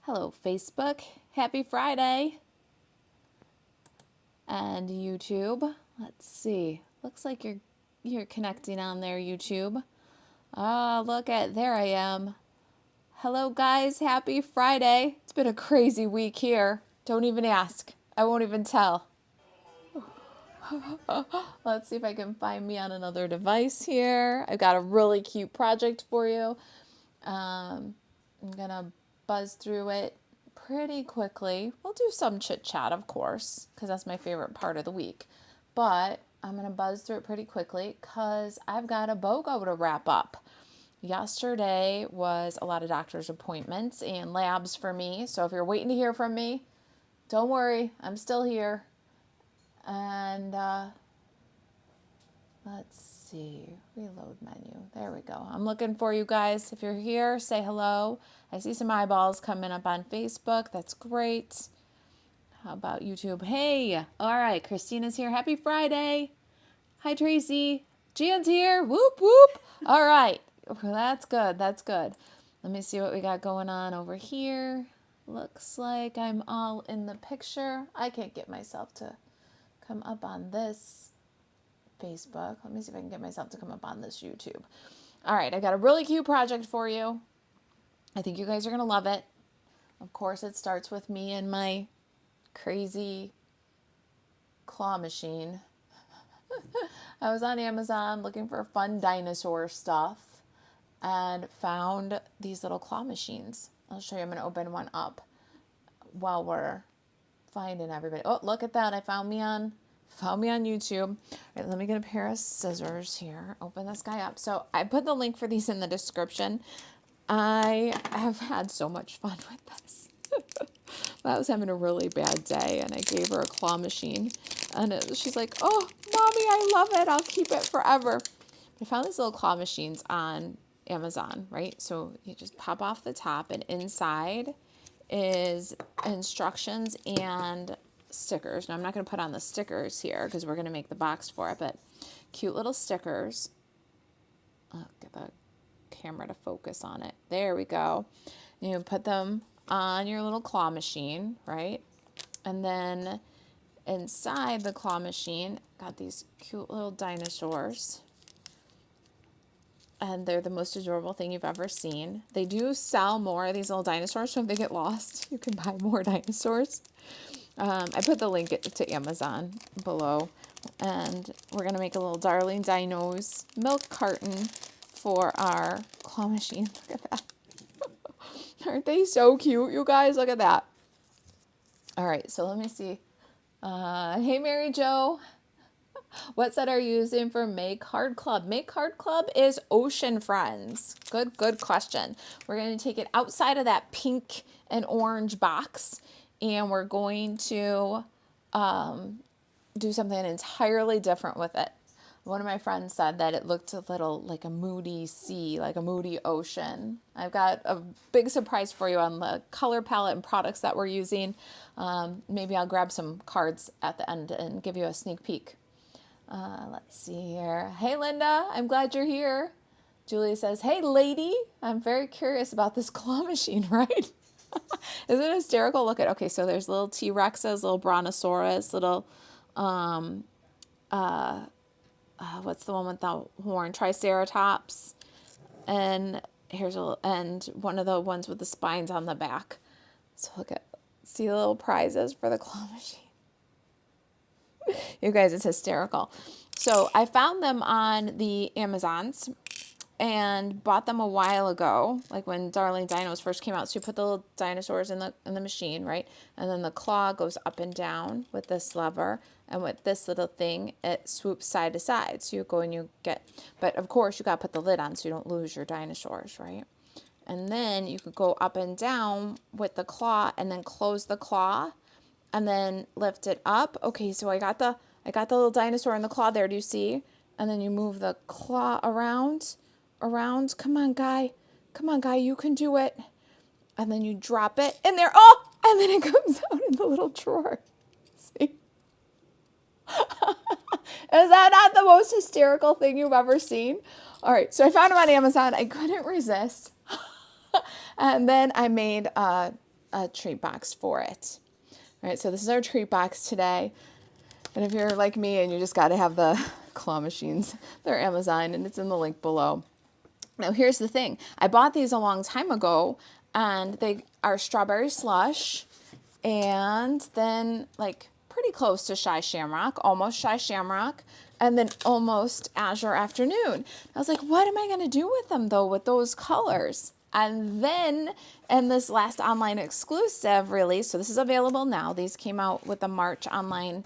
Hello, Facebook. Happy Friday. And YouTube. Let's see. Looks like you're connecting on there, YouTube. Ah, there I am. Hello, guys. Happy Friday. It's been a crazy week here. Don't even ask. I won't even tell. Let's see if I can find me on another device here. I've got a really cute project for you. I'm gonna buzz through it pretty quickly. We'll do some chit chat, of course, because that's my favorite part of the week. But I'm gonna buzz through it pretty quickly because I've got a BOGO to wrap up. Yesterday was a lot of doctor's appointments and labs for me. So if you're waiting to hear from me, don't worry, I'm still here. And let's see, reload menu. There we go. I'm looking for you guys. If you're here, say hello. I see some eyeballs coming up on Facebook. That's great. How about YouTube? Hey, all right, Christina's here. Happy Friday. Hi, Tracy. Jan's here. Whoop, whoop. All right. Well, that's good. That's good. Let me see what we got going on over here. Looks like I'm all in the picture. I can't get myself to come up on this Facebook. Let me see if I can get myself to come up on this YouTube. All right, I got a really cute project for you. I think you guys are going to love it. Of course, it starts with me and my crazy claw machine. I was on Amazon looking for fun dinosaur stuff and found these little claw machines. I'll show you. I'm going to open one up while we're finding everybody. Oh, look at that. I found me on YouTube. All right, let me get a pair of scissors here. Open this guy up. So I put the link for these in the description. I have had so much fun with this. I was having a really bad day and I gave her a claw machine and she's like, oh, mommy, I love it. I'll keep it forever. I found these little claw machines on Amazon, right? So you just pop off the top and inside is instructions and stickers. Now I'm not going to put on the stickers here because we're going to make the box for it, but cute little stickers. I'll get the camera to focus on it. There we go. You put them on your little claw machine, right? And then inside the claw machine, got these cute little dinosaurs. And they're the most adorable thing you've ever seen. They do sell more of these little dinosaurs, so if they get lost, you can buy more dinosaurs. I put the link to Amazon below. And we're going to make a little Darling Dinos milk carton for our claw machine. Look at that. Aren't they so cute, you guys? Look at that. All right, so let me see. Hey, Mary Jo. What set are you using for Make Card Club? Make Card Club is Ocean Friends. Good question. We're going to take it outside of that pink and orange box, and we're going to do something entirely different with it. One of my friends said that it looked a little like a moody sea, like a moody ocean. I've got a big surprise for you on the color palette and products that we're using. Maybe I'll grab some cards at the end and give you a sneak peek. Let's see here. Hey, Linda, I'm glad you're here. Julie says, hey, lady, I'm very curious about this claw machine, right? Isn't it hysterical? Look at, okay, so there's little T-Rexes, little Brontosaurus, little, what's the one with the horn? Triceratops. And and one of the ones with the spines on the back. So see the little prizes for the claw machine. You guys, it's hysterical. So I found them on the Amazons and bought them a while ago, like when Darling Dinos first came out. So you put the little dinosaurs in the machine, right? And then the claw goes up and down with this lever. And with this little thing, it swoops side to side. So you go and you get, but of course you got to put the lid on so you don't lose your dinosaurs, right? And then you could go up and down with the claw and then close the claw and then lift it up. Okay, so I got the little dinosaur in the claw there. Do you see? And then you move the claw around. Come on, guy. You can do it. And then you drop it in there. Oh, and then it comes out in the little drawer. See? Is that not the most hysterical thing you've ever seen? All right, so I found them on Amazon. I couldn't resist. And then I made a treat box for it. All right, so this is our treat box today. And if you're like me and you just got to have the claw machines, they're Amazon, and it's in the link below. Now, here's the thing. I bought these a long time ago, and they are strawberry slush, and then like pretty close to Shy Shamrock, almost Shy Shamrock, and then almost Azure Afternoon. I was like, what am I going to do with them, though, with those colors? And then in this last online exclusive release, so this is available now. These came out with the March online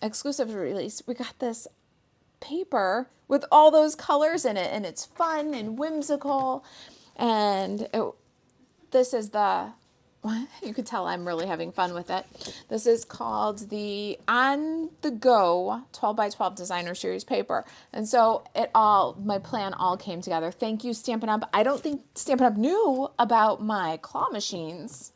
exclusive release. We got this paper with all those colors in it, and it's fun and whimsical. And this is the, you could tell I'm really having fun with it. This is called the On the Go 12 by 12 Designer Series paper. And so my plan all came together. Thank you, Stampin' Up. I don't think Stampin' Up knew about my claw machines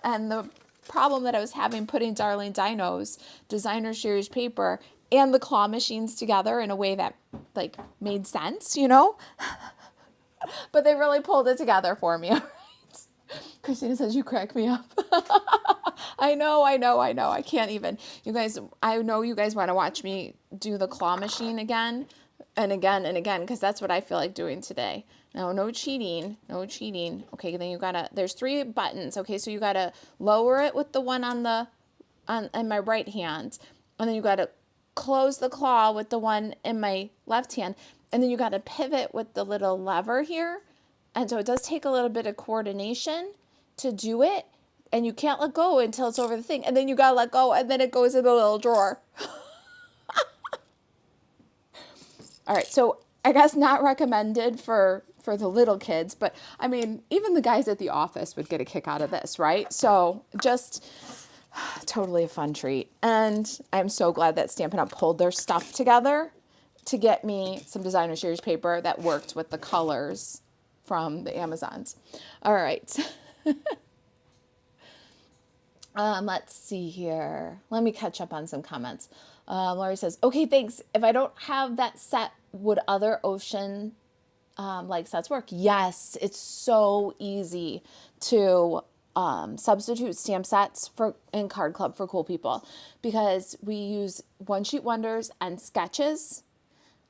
and the problem that I was having putting Darling Dino's Designer Series paper and the claw machines together in a way that like made sense, you know? But they really pulled it together for me. Christina says, you crack me up. I know. I can't even. You guys, I know you guys want to watch me do the claw machine again and again and again, because that's what I feel like doing today. No cheating. Okay, then there's 3 buttons. Okay, so you got to lower it with the one on my right hand. And then you got to close the claw with the one in my left hand. And then you got to pivot with the little lever here. And so it does take a little bit of coordination to do it. And you can't let go until it's over the thing. And then you got to let go, and then it goes in the little drawer. All right, so I guess not recommended for the little kids. But, I mean, even the guys at the office would get a kick out of this, right? So just totally a fun treat. And I'm so glad that Stampin' Up! Pulled their stuff together to get me some Designer Series paper that worked with the colors from the Amazons. All right. Let's see here. Let me catch up on some comments. Lori says, okay, thanks. If I don't have that set, would other ocean like sets work? Yes, it's so easy to substitute stamp sets in Card Club for Cool People, because we use One Sheet Wonders and sketches.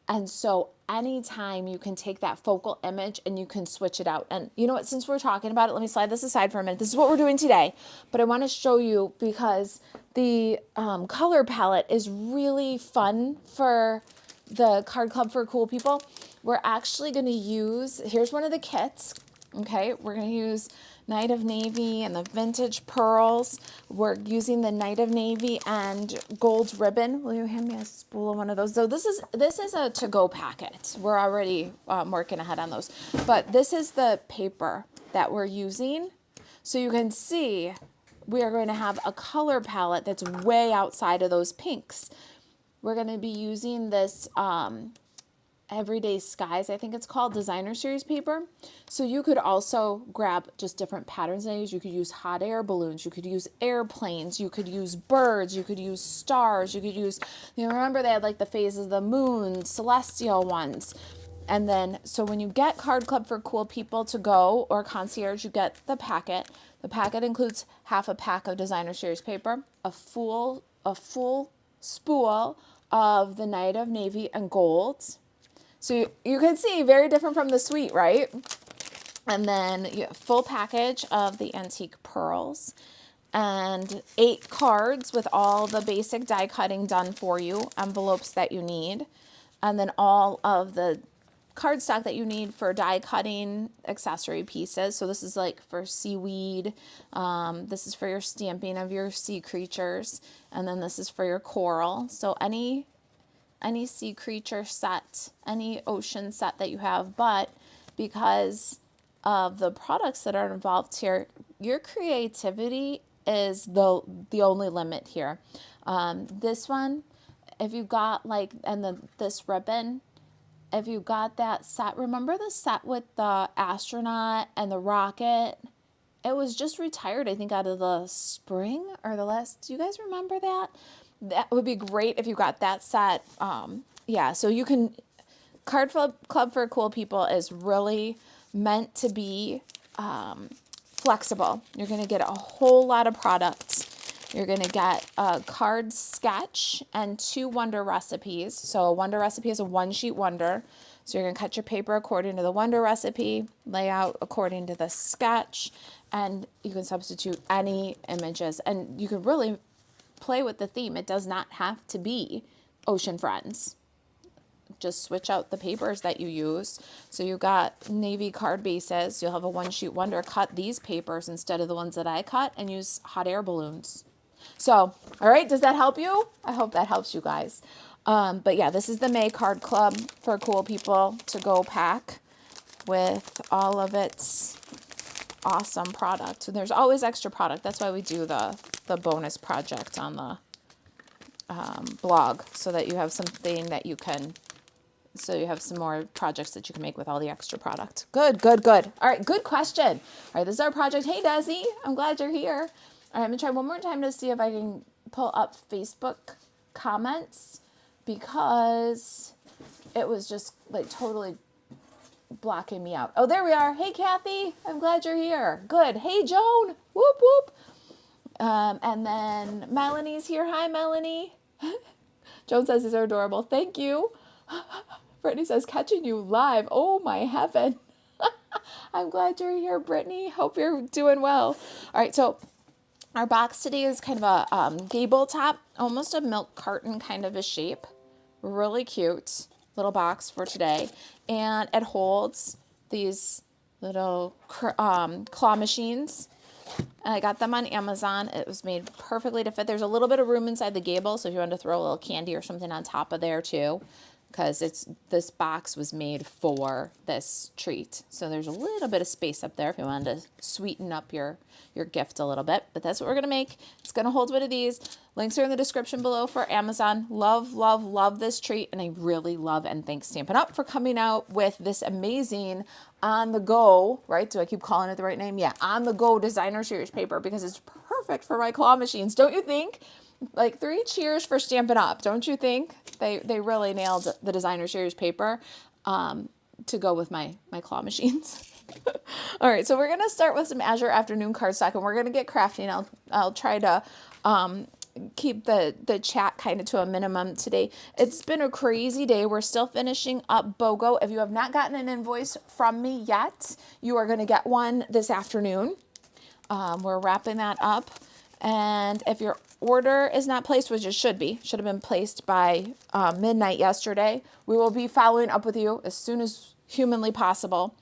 And so anytime you can take that focal image and you can switch it out. And you know what, since we're talking about it, let me slide this aside for a minute. This is what we're doing today, but I want to show you because the color palette is really fun for the Card Club for Cool People. We're actually going to use, here's one of the kits. Okay, we're going to use Night of Navy and the Vintage Pearls. We're using the Night of Navy and Gold Ribbon. Will you hand me a spool of one of those? So this is a to-go packet. We're already working ahead on those. But this is the paper that we're using. So you can see we are going to have a color palette that's way outside of those pinks. We're going to be using this Everyday Skies, I think it's called, Designer Series paper. So you could also grab just different patterns. You could use hot air balloons, you could use airplanes, you could use birds, you could use stars, you could use, remember they had like the phases of the moon, celestial ones. And then, so when you get Card Club for Cool People to go or concierge, you get the packet. The packet includes half a pack of Designer Series paper, a full spool of the Night of Navy and Gold. So you can see, very different from the suite, right? And then you have a full package of the Antique Pearls and 8 cards with all the basic die cutting done for you, envelopes that you need, and then all of the cardstock that you need for die cutting accessory pieces. So this is like for seaweed, this is for your stamping of your sea creatures, and then this is for your coral. So any sea creature set, any ocean set that you have, but because of the products that are involved here, your creativity is the only limit here. This one, if you got like, and this ribbon, if you got that set, remember the set with the astronaut and the rocket? It was just retired, I think, out of the spring or the last, do you guys remember that? That would be great if you got that set. Yeah, so you can, Card Club for Cool People is really meant to be flexible. You're going to get a whole lot of products. You're going to get a card sketch and 2 wonder recipes. So a wonder recipe is a 1-sheet wonder. So you're going to cut your paper according to the wonder recipe, lay out according to the sketch, and you can substitute any images. And you can really play with the theme. It does not have to be Ocean Friends. Just switch out the papers that you use. So you got navy card bases. You'll have a 1-sheet wonder. Cut these papers instead of the ones that I cut and use hot air balloons. So, all right, does that help you? I hope that helps you guys. But yeah, this is the May Card Club for cool people to go pack with all of its awesome product. So there's always extra product. That's why we do the bonus project on the blog, so that you have something that you can, so you have some more projects that you can make with all the extra product. Good, good, good. All right, good question. All right, this is our project. Hey, Desi, I'm glad you're here. All right, I'm going to try one more time to see if I can pull up Facebook comments, because it was just like totally blocking me out. Oh, there we are. Hey, Kathy, I'm glad you're here. Good. Hey, Joan. Whoop, whoop. And then Melanie's here. Hi, Melanie. Joan says these are adorable. Thank you. Brittany says, catching you live. Oh, my heaven. I'm glad you're here, Brittany. Hope you're doing well. All right, so our box today is kind of a Gable top, almost a milk carton kind of a shape. Really cute little box for today. And it holds these little claw machines. And I got them on Amazon. It was made perfectly to fit. There's a little bit of room inside the Gable, so if you want to throw a little candy or something on top of there too, because this box was made for this treat. So there's a little bit of space up there if you wanted to sweeten up your gift a little bit. But that's what we're going to make. It's going to hold one of these. Links are in the description below for Amazon. Love, love, love this treat. And I really love and thank Stampin' Up! For coming out with this amazing on-the-go, right? Do I keep calling it the right name? Yeah, on-the-go designer series paper, because it's perfect for my claw machines. Don't you think? Like 3 cheers for Stampin' Up! Don't you think? They really nailed the designer series paper to go with my claw machines. All right, so we're going to start with some Azure Afternoon cardstock, and we're going to get crafty, and I'll try to keep the chat kind of to a minimum today. It's been a crazy day. We're still finishing up BOGO. If you have not gotten an invoice from me yet, you are going to get one this afternoon. We're wrapping that up. And if your order is not placed, which it should have been placed by midnight yesterday, we will be following up with you as soon as humanly possible.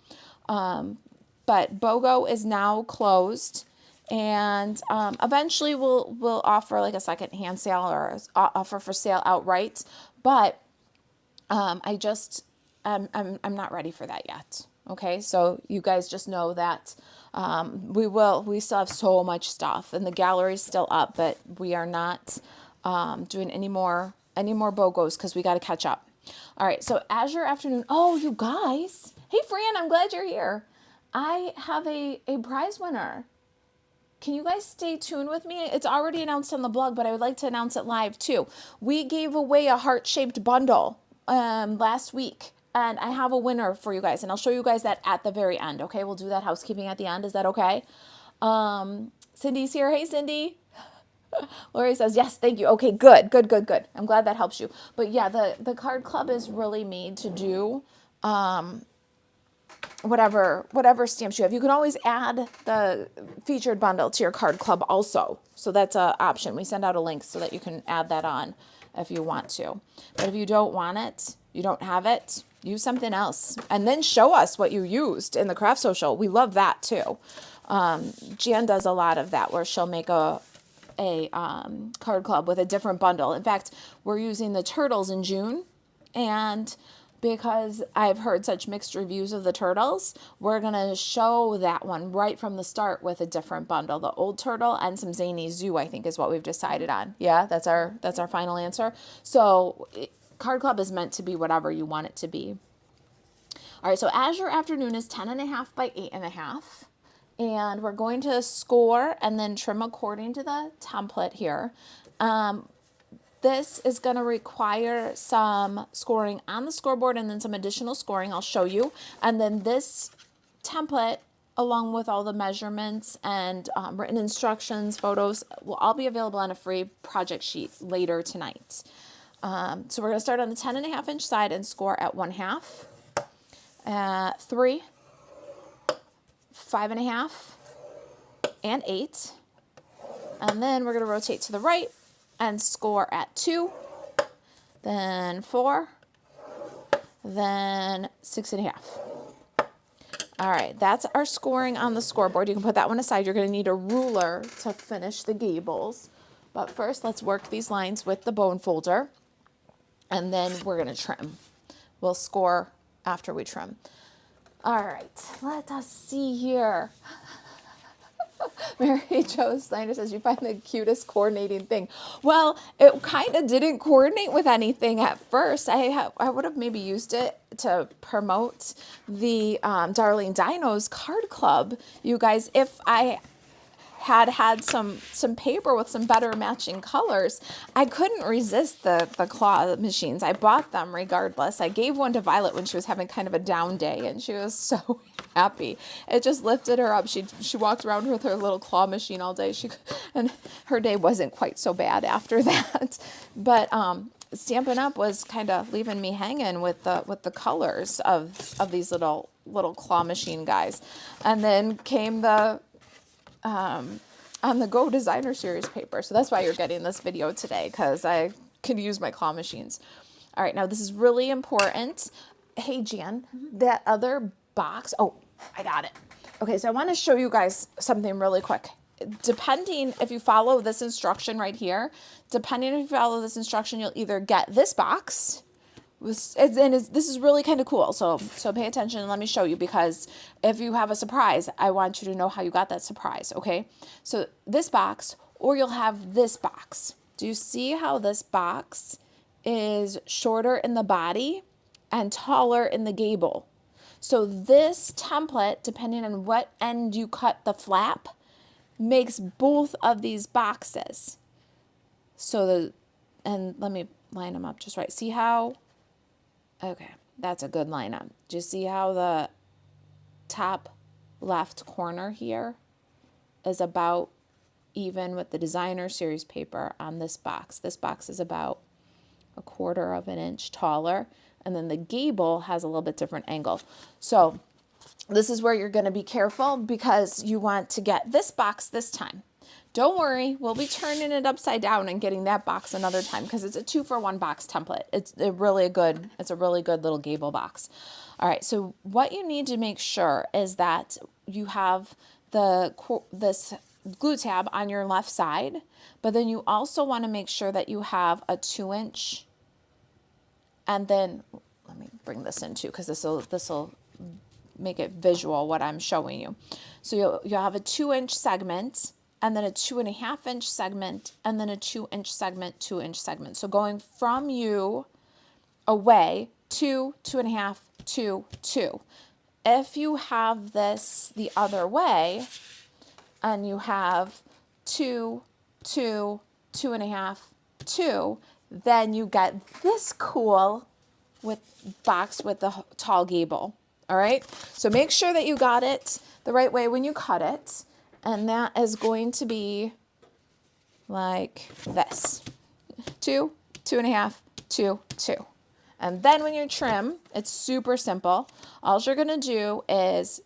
But BOGO is now closed, and eventually we'll offer like a second-hand sale or offer for sale outright. But I'm not ready for that yet. Okay, so you guys just know that we still have so much stuff, and the gallery's still up, but we are not doing any more BOGOs because we got to catch up. All right, so Azure Afternoon. Oh, you guys. Hey, Fran, I'm glad you're here. I have a prize winner. Can you guys stay tuned with me? It's already announced on the blog, but I would like to announce it live too. We gave away a heart-shaped bundle last week. And I have a winner for you guys, and I'll show you guys that at the very end, okay? We'll do that housekeeping at the end. Is that okay? Cindy's here. Hey, Cindy. Lori says, yes, thank you. Okay, good. I'm glad that helps you. But yeah, the card club is really made to do whatever stamps you have. You can always add the featured bundle to your card club also. So that's an option. We send out a link so that you can add that on if you want to. But if you don't want it, you don't have it, use something else. And then show us what you used in the craft social. We love that too. Jan does a lot of that where she'll make a card club with a different bundle. In fact, we're using the turtles in June, and because I've heard such mixed reviews of the turtles, we're going to show that one right from the start with a different bundle. The old turtle and some zany zoo, I think, is what we've decided on. Yeah, that's our final answer. So card club is meant to be whatever you want it to be. All right, so Azure Afternoon is 10.5 by 8.5. And we're going to score and then trim according to the template here. This is going to require some scoring on the scoreboard and then some additional scoring I'll show you. And then this template along with all the measurements and written instructions, photos, will all be available on a free project sheet later tonight. So we're going to start on the 10.5-inch side and score at 1/2, 3, 5.5, and 8. And then we're going to rotate to the right and score at 2, then 4, then 6.5. All right, that's our scoring on the scoreboard. You can put that one aside. You're going to need a ruler to finish the gables. But first, let's work these lines with the bone folder, and then we're going to trim. We'll score after we trim. All right, let us see here. Mary Jo Steiner says, you find the cutest coordinating thing. Well, it kind of didn't coordinate with anything at first. I would have maybe used it to promote the Darling Dino's card club. You guys, if I had some paper with some better matching colors, I couldn't resist the claw machines. I bought them regardless. I gave one to Violet when she was having kind of a down day, and she was so happy. It just lifted her up. She walked around with her little claw machine all day. And her day wasn't quite so bad after that. But Stampin' Up was kind of leaving me hanging with the colors of these little claw machine guys. And then came the on the Go Designer Series paper. So that's why you're getting this video today, because I could use my claw machines. All right, now this is really important. Hey, Jan, that other box. Oh, I got it. Okay, so I want to show you guys something really quick. Depending if you follow this instruction right here, you'll either get this box. This is really kind of cool. So pay attention and let me show you, because if you have a surprise, I want you to know how you got that surprise, okay? So this box, or you'll have this box. Do you see how this box is shorter in the body and taller in the gable? So this template, depending on what end you cut the flap, makes both of these boxes. And let me line them up just right. See how? Okay, that's a good lineup. Do you see how the top left corner here is about even with the Designer Series paper on this box? This box is about 1/4 of an inch taller, and then the gable has a little bit different angle. So this is where you're going to be careful, because you want to get this box this time. Don't worry, we'll be turning it upside down and getting that box another time, because it's a 2-for-1 box template. It's a really good little gable box. All right, so what you need to make sure is that you have this glue tab on your left side, but then you also want to make sure that you have a 2-inch, and then let me bring this in too, because this will make it visual what I'm showing you. So you'll have a 2-inch segment, and then a 2.5-inch segment, and then a 2-inch segment, 2-inch segment. So going from you away, 2, 2.5, 2, 2. If you have this the other way, and you have 2, 2, 2.5, 2, then you get this cool box with the tall gable. All right, so make sure that you got it the right way when you cut it. And that is going to be like this. 2, 2.5, 2, 2. And then when you trim, it's super simple. All you're going to do is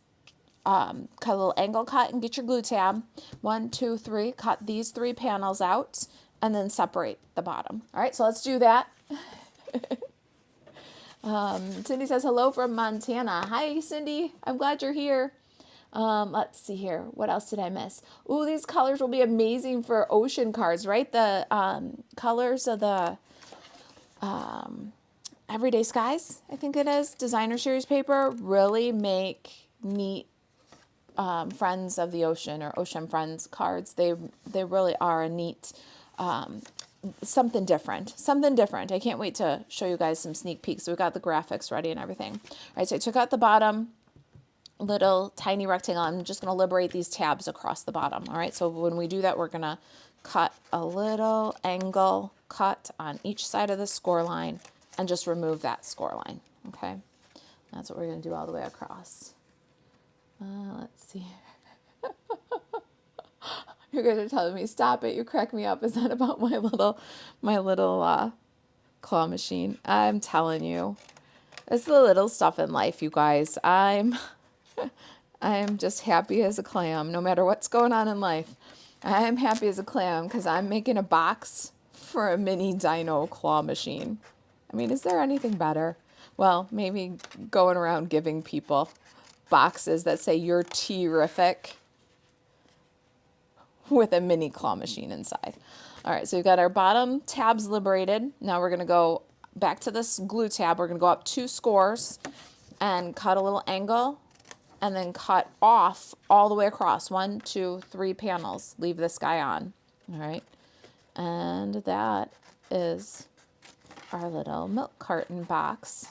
cut a little angle cut and get your glue tab. 1, 2, 3. Cut these 3 panels out and then separate the bottom. All right, so let's do that. Cindy says hello from Montana. Hi, Cindy. I'm glad you're here. Let's see here. What else did I miss? Ooh, these colors will be amazing for ocean cards, right? The colors of the Everyday Skies, I think it is, Designer Series paper, really make neat Friends of the Ocean or Ocean Friends cards. They really are a neat, something different. I can't wait to show you guys some sneak peeks. We've got the graphics ready and everything. All right, so I took out the bottom little tiny rectangle. I'm just going to liberate these tabs across the bottom. All right, so when we do that, we're going to cut a little angle cut on each side of the score line and just remove that score line. Okay, that's what we're going to do all the way across. Let's see. You're going to tell me, stop it. You crack me up. Is that about my little claw machine? I'm telling you. It's the little stuff in life, you guys. I'm just happy as a clam, no matter what's going on in life. I'm happy as a clam because I'm making a box for a mini Dino claw machine. I mean, is there anything better? Well, maybe going around giving people boxes that say you're terrific with a mini claw machine inside. All right, so we've got our bottom tabs liberated. Now we're going to go back to this glue tab. We're going to go up 2 scores and cut a little angle and then cut off all the way across. 1, 2, 3 panels. Leave this guy on. All right, and that is our little milk carton box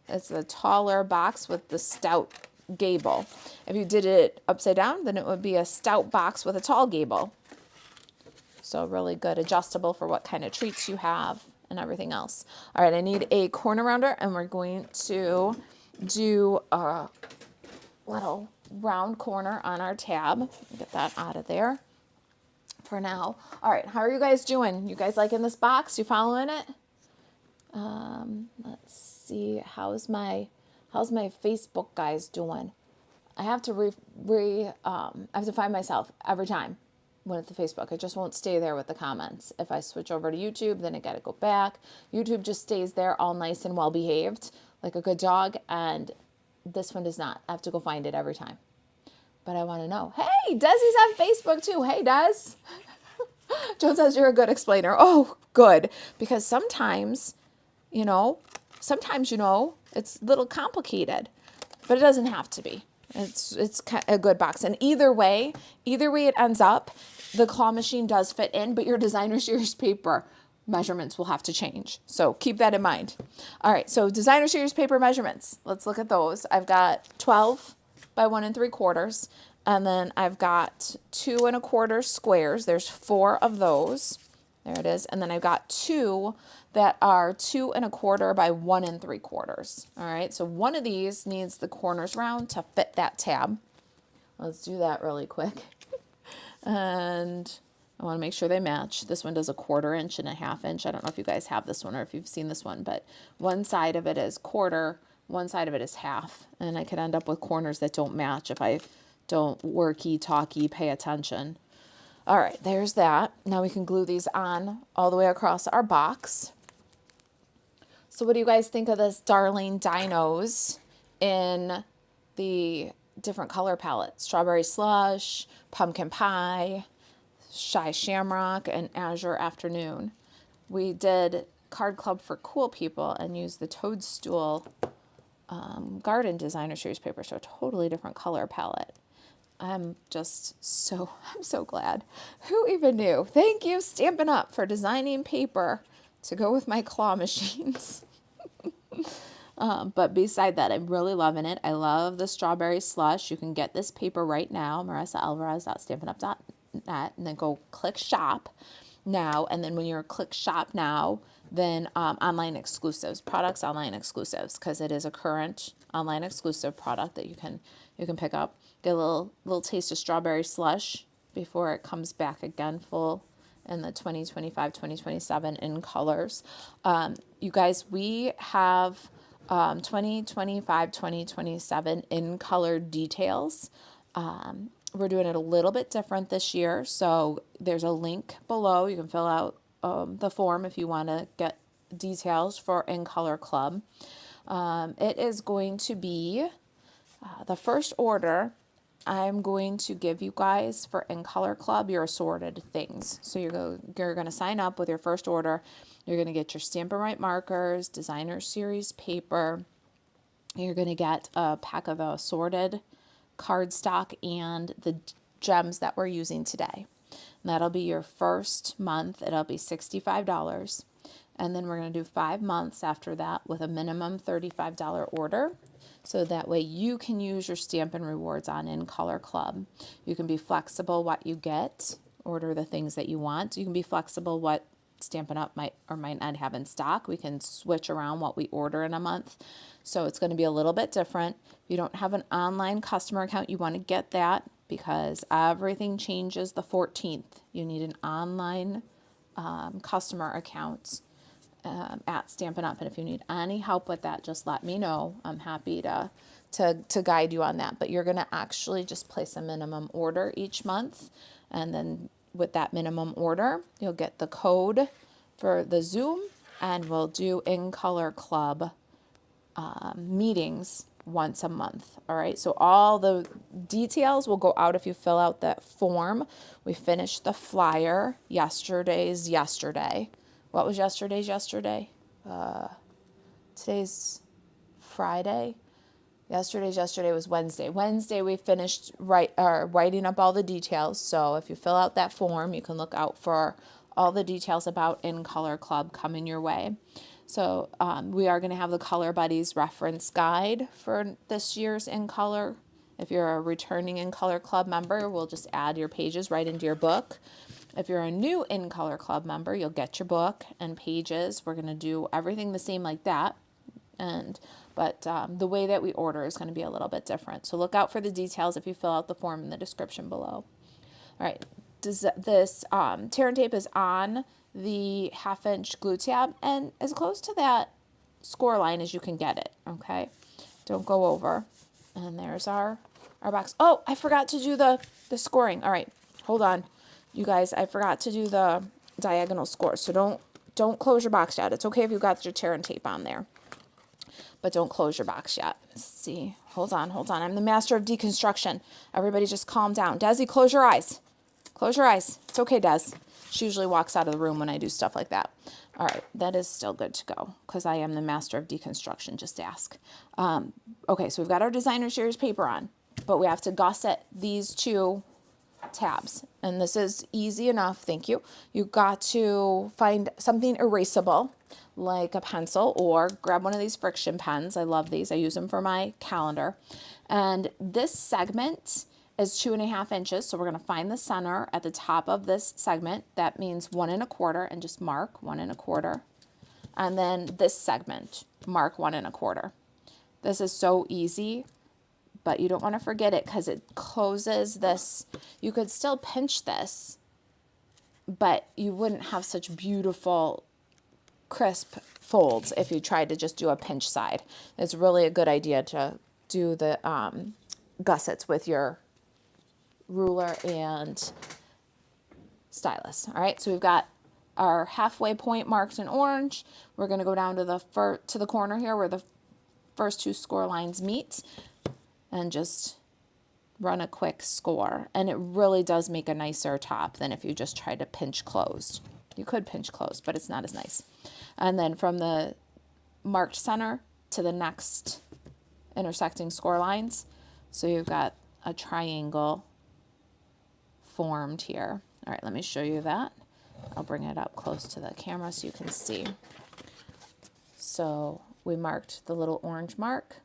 it's a taller box with the stout gable. If you did it upside down, then it would be a stout box with a tall gable. So really good, adjustable for what kind of treats you have and everything else. All right, I need a corner rounder, and we're going to do a little round corner on our tab. Get that out of there for now. All right, how are you guys doing? You guys liking this box? You following it? Let's see. How's my Facebook guys doing? I have to I have to find myself every time when it's the Facebook. It just won't stay there with the comments. If I switch over to YouTube, then I got to go back. YouTube just stays there all nice and well behaved, like a good dog, and this one does not. I have to go find it every time. But I want to know. Hey, Desi's on Facebook too. Hey, Des. Joan says you're a good explainer. Oh, good. Because sometimes, it's a little complicated, but it doesn't have to be. It's a good box. And either way it ends up, the claw machine does fit in, but your designer series paper measurements will have to change. So keep that in mind. All right, so designer series paper measurements. Let's look at those. I've got 12 by 1 3/4, and then I've got 2 1/4 squares. There's 4 of those. There it is. And then I've got 2 that are 2 1/4 by 1 3/4. All right, so one of these needs the corners round to fit that tab. Let's do that really quick. And I want to make sure they match. This one does a 1/4 inch and a 1/2 inch. I don't know if you guys have this one or if you've seen this one, but one side of it is 1/4, one side of it is 1/2. And I could end up with corners that don't match if I don't worky, talky, pay attention. All right, there's that. Now we can glue these on all the way across our box. So what do you guys think of this darling Dinos in the different color palette? Strawberry Slush, Pumpkin Pie, Shy Shamrock, and Azure Afternoon. We did Card Club for Cool People and used the Toadstool Garden Designer Series paper, so a totally different color palette. I'm so glad. Who even knew? Thank you, Stampin' Up, for designing paper to go with my claw machines. But beside that, I'm really loving it. I love the Strawberry Slush. You can get this paper right now, marisa.alvarez.stampinup.net, and then go click shop now. And then when you're click shop now, then online exclusives, products online exclusives, because it is a current online exclusive product that you can pick up. Get a little taste of Strawberry Slush before it comes back again full in the 2025, 2027 in colors. You guys, we have 2025, 2027 in color details. We're doing it a little bit different this year. So there's a link below. You can fill out the form if you want to get details for In Color Club. It is going to be the first order. I'm going to give you guys for In Color Club your assorted things. So you're going to sign up with your first order. You're going to get your Stampin' Right markers, designer series paper. You're going to get a pack of the assorted cardstock and the gems that we're using today. And that'll be your first month. It'll be $65. And then we're going to do 5 months after that with a minimum $35 order. So that way you can use your Stampin' Rewards on In Color Club. You can be flexible what you get, order the things that you want. You can be flexible what Stampin' Up! Might or might not have in stock. We can switch around what we order in a month. So it's going to be a little bit different. If you don't have an online customer account, you want to get that because everything changes the 14th. You need an online customer account at Stampin' Up! And if you need any help with that, just let me know. I'm happy to guide you on that. But you're going to actually just place a minimum order each month. And then with that minimum order, you'll get the code for the Zoom, and we'll do In Color Club meetings once a month. All right, so all the details will go out if you fill out that form. We finished the flyer yesterday. What was yesterday's yesterday? Today's Friday. Yesterday was Wednesday. Wednesday we finished writing up all the details. So if you fill out that form, you can look out for all the details about In Color Club coming your way. So we are going to have the Color Buddies reference guide for this year's In Color. If you're a returning In Color Club member, we'll just add your pages right into your book. If you're a new In Color Club member, you'll get your book and pages. We're going to do everything the same like that. But the way that we order is going to be a little bit different. So look out for the details if you fill out the form in the description below. All right, this tear and tape is on the 1/2-inch glue tab and as close to that score line as you can get it, okay? Don't go over. And there's our box. Oh, I forgot to do the scoring. All right, hold on. You guys, I forgot to do the diagonal score. So don't close your box yet. It's okay if you got your tear and tape on there, but don't close your box yet. Let's see. Hold on. I'm the master of deconstruction. Everybody just calm down. Desi, close your eyes. Close your eyes. It's okay, Des. She usually walks out of the room when I do stuff like that. All right, that is still good to go because I am the master of deconstruction, just ask. Okay, so we've got our designer series paper on, but we have to gusset these two tabs. And this is easy enough, thank you. You got to find something erasable, like a pencil, or grab one of these friction pens. I love these. I use them for my calendar. And this segment is 2.5 inches. So we're going to find the center at the top of this segment. That means 1 1/4, and just mark 1 1/4. And then this segment, mark 1 1/4. This is so easy, but you don't want to forget it because it closes this. You could still pinch this, but you wouldn't have such beautiful crisp folds if you tried to just do a pinch side. It's really a good idea to do the gussets with your ruler and stylus. All right, so we've got our halfway point marked in orange. We're going to go down to the corner here where the first two score lines meet and just run a quick score. And it really does make a nicer top than if you just try to pinch closed. You could pinch closed, but it's not as nice. And then from the marked center to the next intersecting score lines. So you've got a triangle formed here. All right, let me show you that. I'll bring it up close to the camera so you can see. So we marked the little orange mark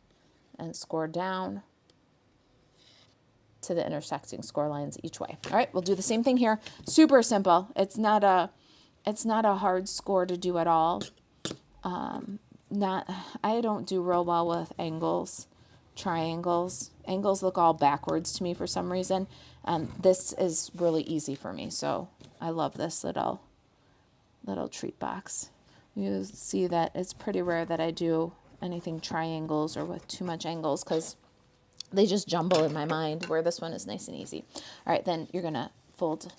and scored down to the intersecting score lines each way. All right, we'll do the same thing here. Super simple. It's not a hard score to do at all. I don't do real well with angles, triangles. Angles look all backwards to me for some reason. This is really easy for me, so I love this little treat box. You see that it's pretty rare that I do anything triangles or with too much angles because they just jumble in my mind, where this one is nice and easy. All right, then you're going to fold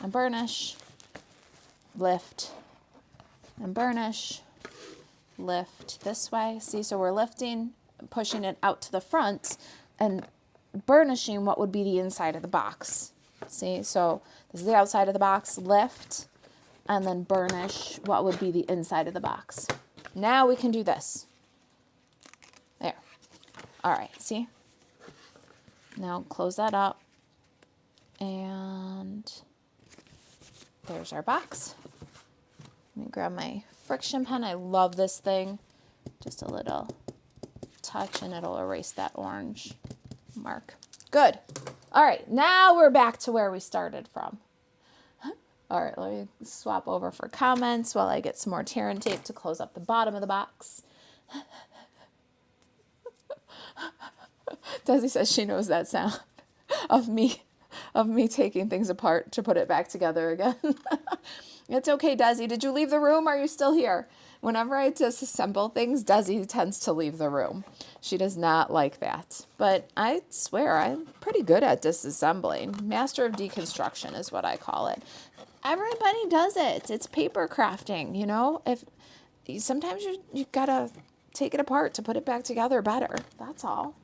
and burnish, lift and burnish, lift this way. See, so we're lifting, pushing it out to the front and burnishing what would be the inside of the box. See, so this is the outside of the box, lift, and then burnish what would be the inside of the box. Now we can do this. There. All right, see? Now close that up. And there's our box. Let me grab my friction pen. I love this thing. Just a little touch and it'll erase that orange mark. Good. All right, now we're back to where we started from. All right, let me swap over for comments while I get some more tear and tape to close up the bottom of the box. Desi says she knows that sound of me taking things apart to put it back together again. It's okay, Desi. Did you leave the room? Are you still here? Whenever I disassemble things, Desi tends to leave the room. She does not like that. But I swear I'm pretty good at disassembling. Master of deconstruction is what I call it. Everybody does it. It's paper crafting, you know? If sometimes you gotta take it apart to put it back together better. That's all.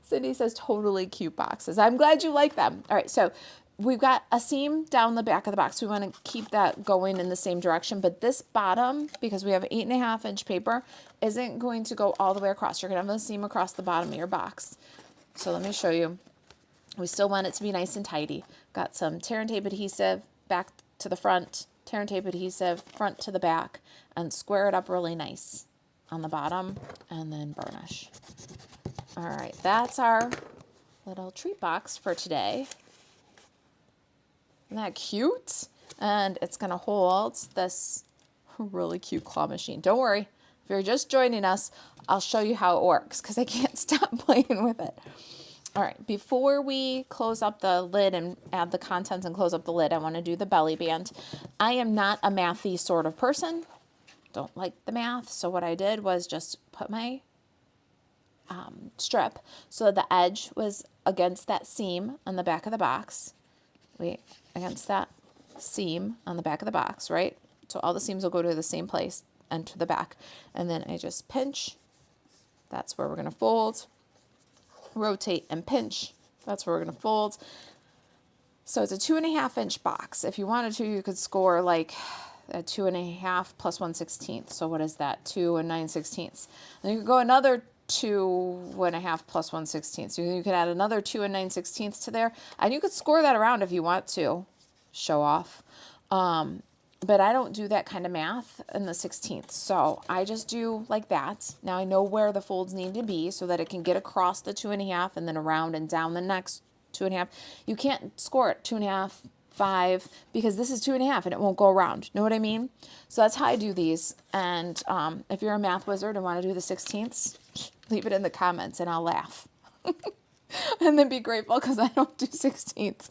Cindy says totally cute boxes. I'm glad you like them. All right, so we've got a seam down the back of the box. We want to keep that going in the same direction, but this bottom, because we have 8.5 inch paper, isn't going to go all the way across. You're going to have a seam across the bottom of your box. So let me show you. We still want it to be nice and tidy. Got some tear and tape adhesive back to the front, tear and tape adhesive front to the back, and square it up really nice on the bottom, and then burnish. All right, that's our little treat box for today. Isn't that cute? And it's going to hold this really cute claw machine. Don't worry, if you're just joining us, I'll show you how it works because I can't stop playing with it. All right, before we close up the lid and add the contents and close up the lid, I want to do the belly band. I am not a mathy sort of person. Don't like the math, so what I did was just put my strip so the edge was against that seam on the back of the box. Against that seam on the back of the box, right? So all the seams will go to the same place and to the back. And then I just pinch. That's where we're going to fold. Rotate and pinch. That's where we're going to fold. So it's a 2.5 inch box. If you wanted to, you could score like a 2.5 plus 1/16. So what is that? 2 9/16. Then you could go another 2.5 plus 1/16. So you could add another 2 9/16 to there, and you could score that around if you want to show off. But I don't do that kind of math in the 16th. So I just do like that. Now I know where the folds need to be so that it can get across the 2.5 and then around and down the next 2.5. You can't score it 2.5, 5, because this is 2.5 and it won't go around. Know what I mean? So that's how I do these. And if you're a math wizard and want to do the 16ths, leave it in the comments and I'll laugh. And then be grateful because I don't do 16ths.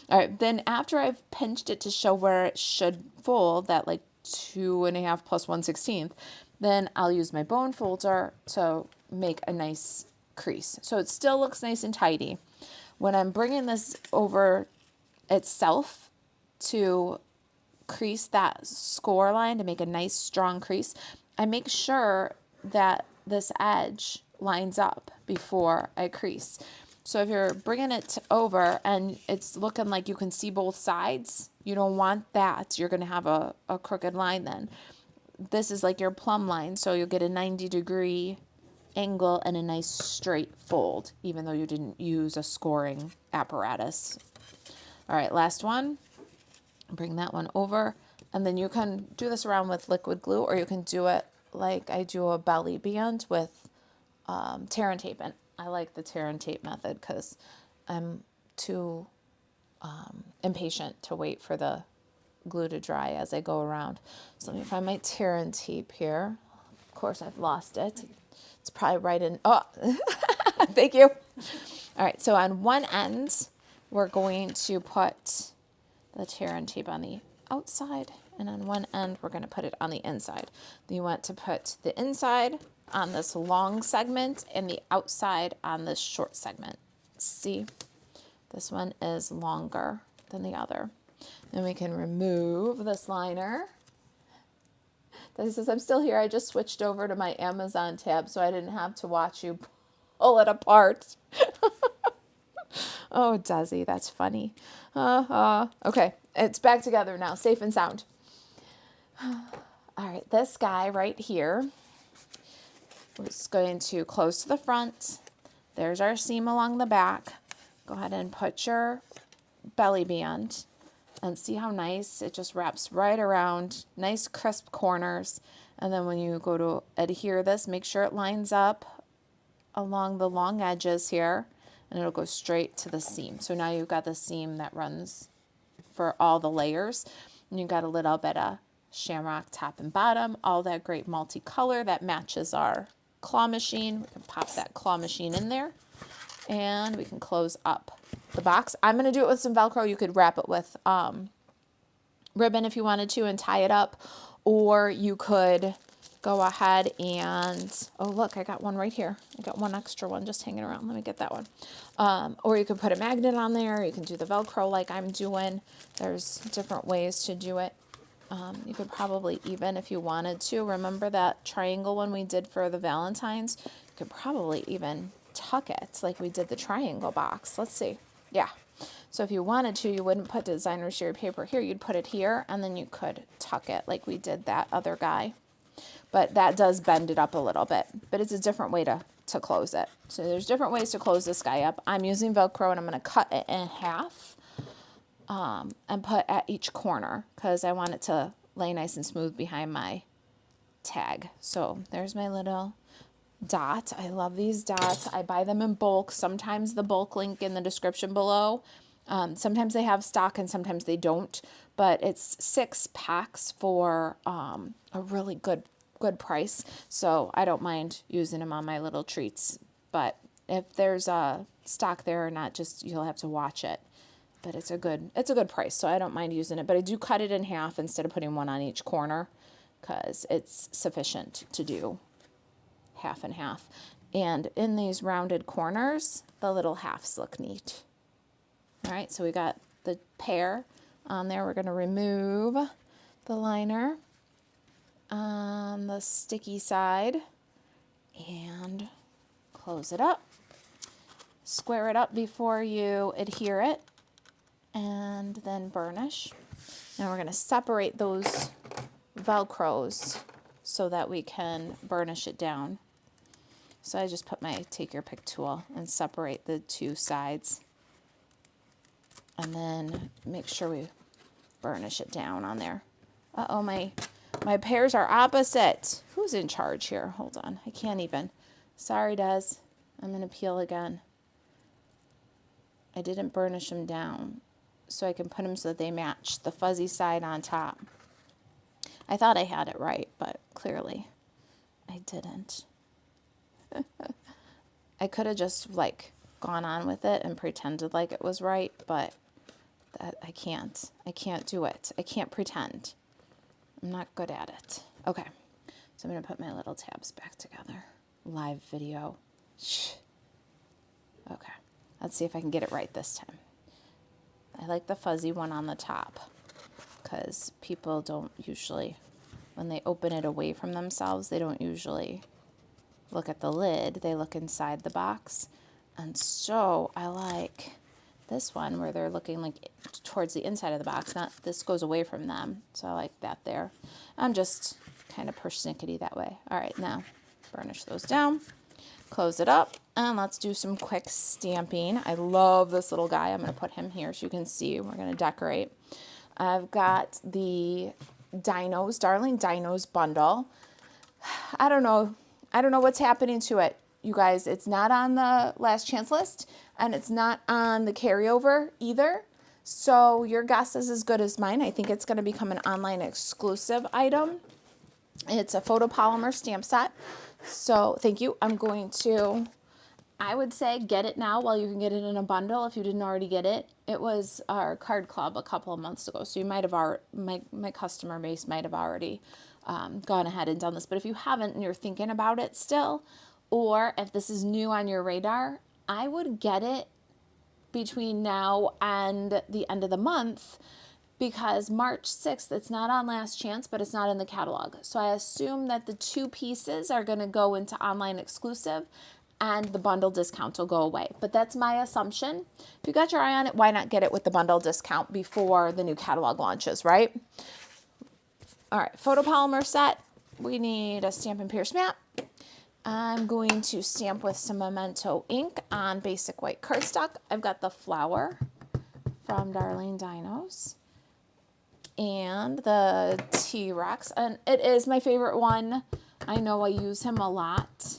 All right, then after I've pinched it to show where it should fold, that like 2.5 plus 1/16, then I'll use my bone folder to make a nice crease. So it still looks nice and tidy. When I'm bringing this over itself to crease that score line to make a nice strong crease, I make sure that this edge lines up before I crease. So if you're bringing it over and it's looking like you can see both sides, you don't want that. You're going to have a crooked line then. This is like your plumb line, so you'll get a 90-degree angle and a nice straight fold, even though you didn't use a scoring apparatus. All right, last one. Bring that one over, and then you can do this around with liquid glue, or you can do it like I do a belly band with tear and tape. And I like the tear and tape method because I'm too impatient to wait for the glue to dry as I go around. So let me find my tear and tape here. Of course, I've lost it. It's probably right in. Oh, thank you. All right, so on one end, we're going to put the tear and tape on the outside, and on one end, we're going to put it on the inside. Then you want to put the inside on this long segment and the outside on this short segment. See, this one is longer than the other. Then we can remove this liner. This says, I'm still here. I just switched over to my Amazon tab so I didn't have to watch you pull it apart. Oh, Desi, that's funny. Okay, it's back together now, safe and sound. All right, this guy right here is going to close to the front. There's our seam along the back. Go ahead and put your belly band and see how nice it just wraps right around. Nice crisp corners. And then when you go to adhere this, make sure it lines up along the long edges here. and it'll go straight to the seam. So now you've got the seam that runs for all the layers, and you've got a little bit of shamrock top and bottom, all that great multicolor that matches our claw machine. We can pop that claw machine in there, and we can close up the box. I'm going to do it with some Velcro. You could wrap it with ribbon if you wanted to and tie it up, or you could go ahead and, oh look, I got one right here. I got one extra one just hanging around. Let me get that one. Or you could put a magnet on there. You can do the Velcro like I'm doing. There's different ways to do it. You could probably even, if you wanted to, remember that triangle one we did for the Valentines? You could probably even tuck it like we did the triangle box. Let's see. Yeah. So if you wanted to, you wouldn't put designer series paper here. You'd put it here, and then you could tuck it like we did that other guy. But that does bend it up a little bit. But it's a different way to close it. So there's different ways to close this guy up. I'm using Velcro, and I'm going to cut it in half and put at each corner because I want it to lay nice and smooth behind my tag. So there's my little dot. I love these dots. I buy them in bulk. Sometimes the bulk link in the description below. Sometimes they have stock and sometimes they don't, but it's 6 packs for a really good price. So I don't mind using them on my little treats, but if there's a stock there or not, just you'll have to watch it. But it's a good price, so I don't mind using it. But I do cut it in half instead of putting one on each corner because it's sufficient to do half and half. And in these rounded corners, the little halves look neat. All right, so we got the pair on there. We're going to remove the liner on the sticky side and close it up. Square it up before you adhere it, and then burnish. Now we're going to separate those Velcros so that we can burnish it down. So I just put my take your pick tool and separate the two sides, and then make sure we burnish it down on there. Uh-oh, my pairs are opposite. Who's in charge here? Hold on, I can't even. Sorry, Des. I'm going to peel again. I didn't burnish them down so I can put them so that they match the fuzzy side on top. I thought I had it right, but clearly I didn't. I could have just like gone on with it and pretended like it was right, but I can't do it. I can't pretend. I'm not good at it. Okay, so I'm going to put my little tabs back together. Live video. Shh. Okay, let's see if I can get it right this time. I like the fuzzy one on the top because people don't usually, when they open it away from themselves, they don't usually look at the lid. They look inside the box. And so I like this one where they're looking like towards the inside of the box. Not this goes away from them. So I like that there. I'm just kind of persnickety that way. All right, now burnish those down. Close it up, and let's do some quick stamping. I love this little guy. I'm going to put him here so you can see. We're going to decorate. I've got the Dinos, Darling Dinos bundle. I don't know what's happening to it, you guys. It's not on the last chance list, and it's not on the carryover either. So your guess is as good as mine. I think it's going to become an online exclusive item. It's a photopolymer stamp set. So thank you. I'm going to, I would say, get it now while you can get it in a bundle if you didn't already get it. It was our card club a couple of months ago. So you might have already, my customer base might have already gone ahead and done this. But if you haven't and you're thinking about it still, or if this is new on your radar, I would get it between now and the end of the month, because March 6th, it's not on last chance, but it's not in the catalog. So I assume that the 2 pieces are going to go into online exclusive and the bundle discount will go away. But that's my assumption. If you got your eye on it, why not get it with the bundle discount before the new catalog launches, right? All right, photopolymer set. We need a Stampin' Pierce mat. I'm going to stamp with some Memento ink on basic white cardstock. I've got the flower from Darling Dinos and the T-Rex, and it is my favorite one. I know I use him a lot.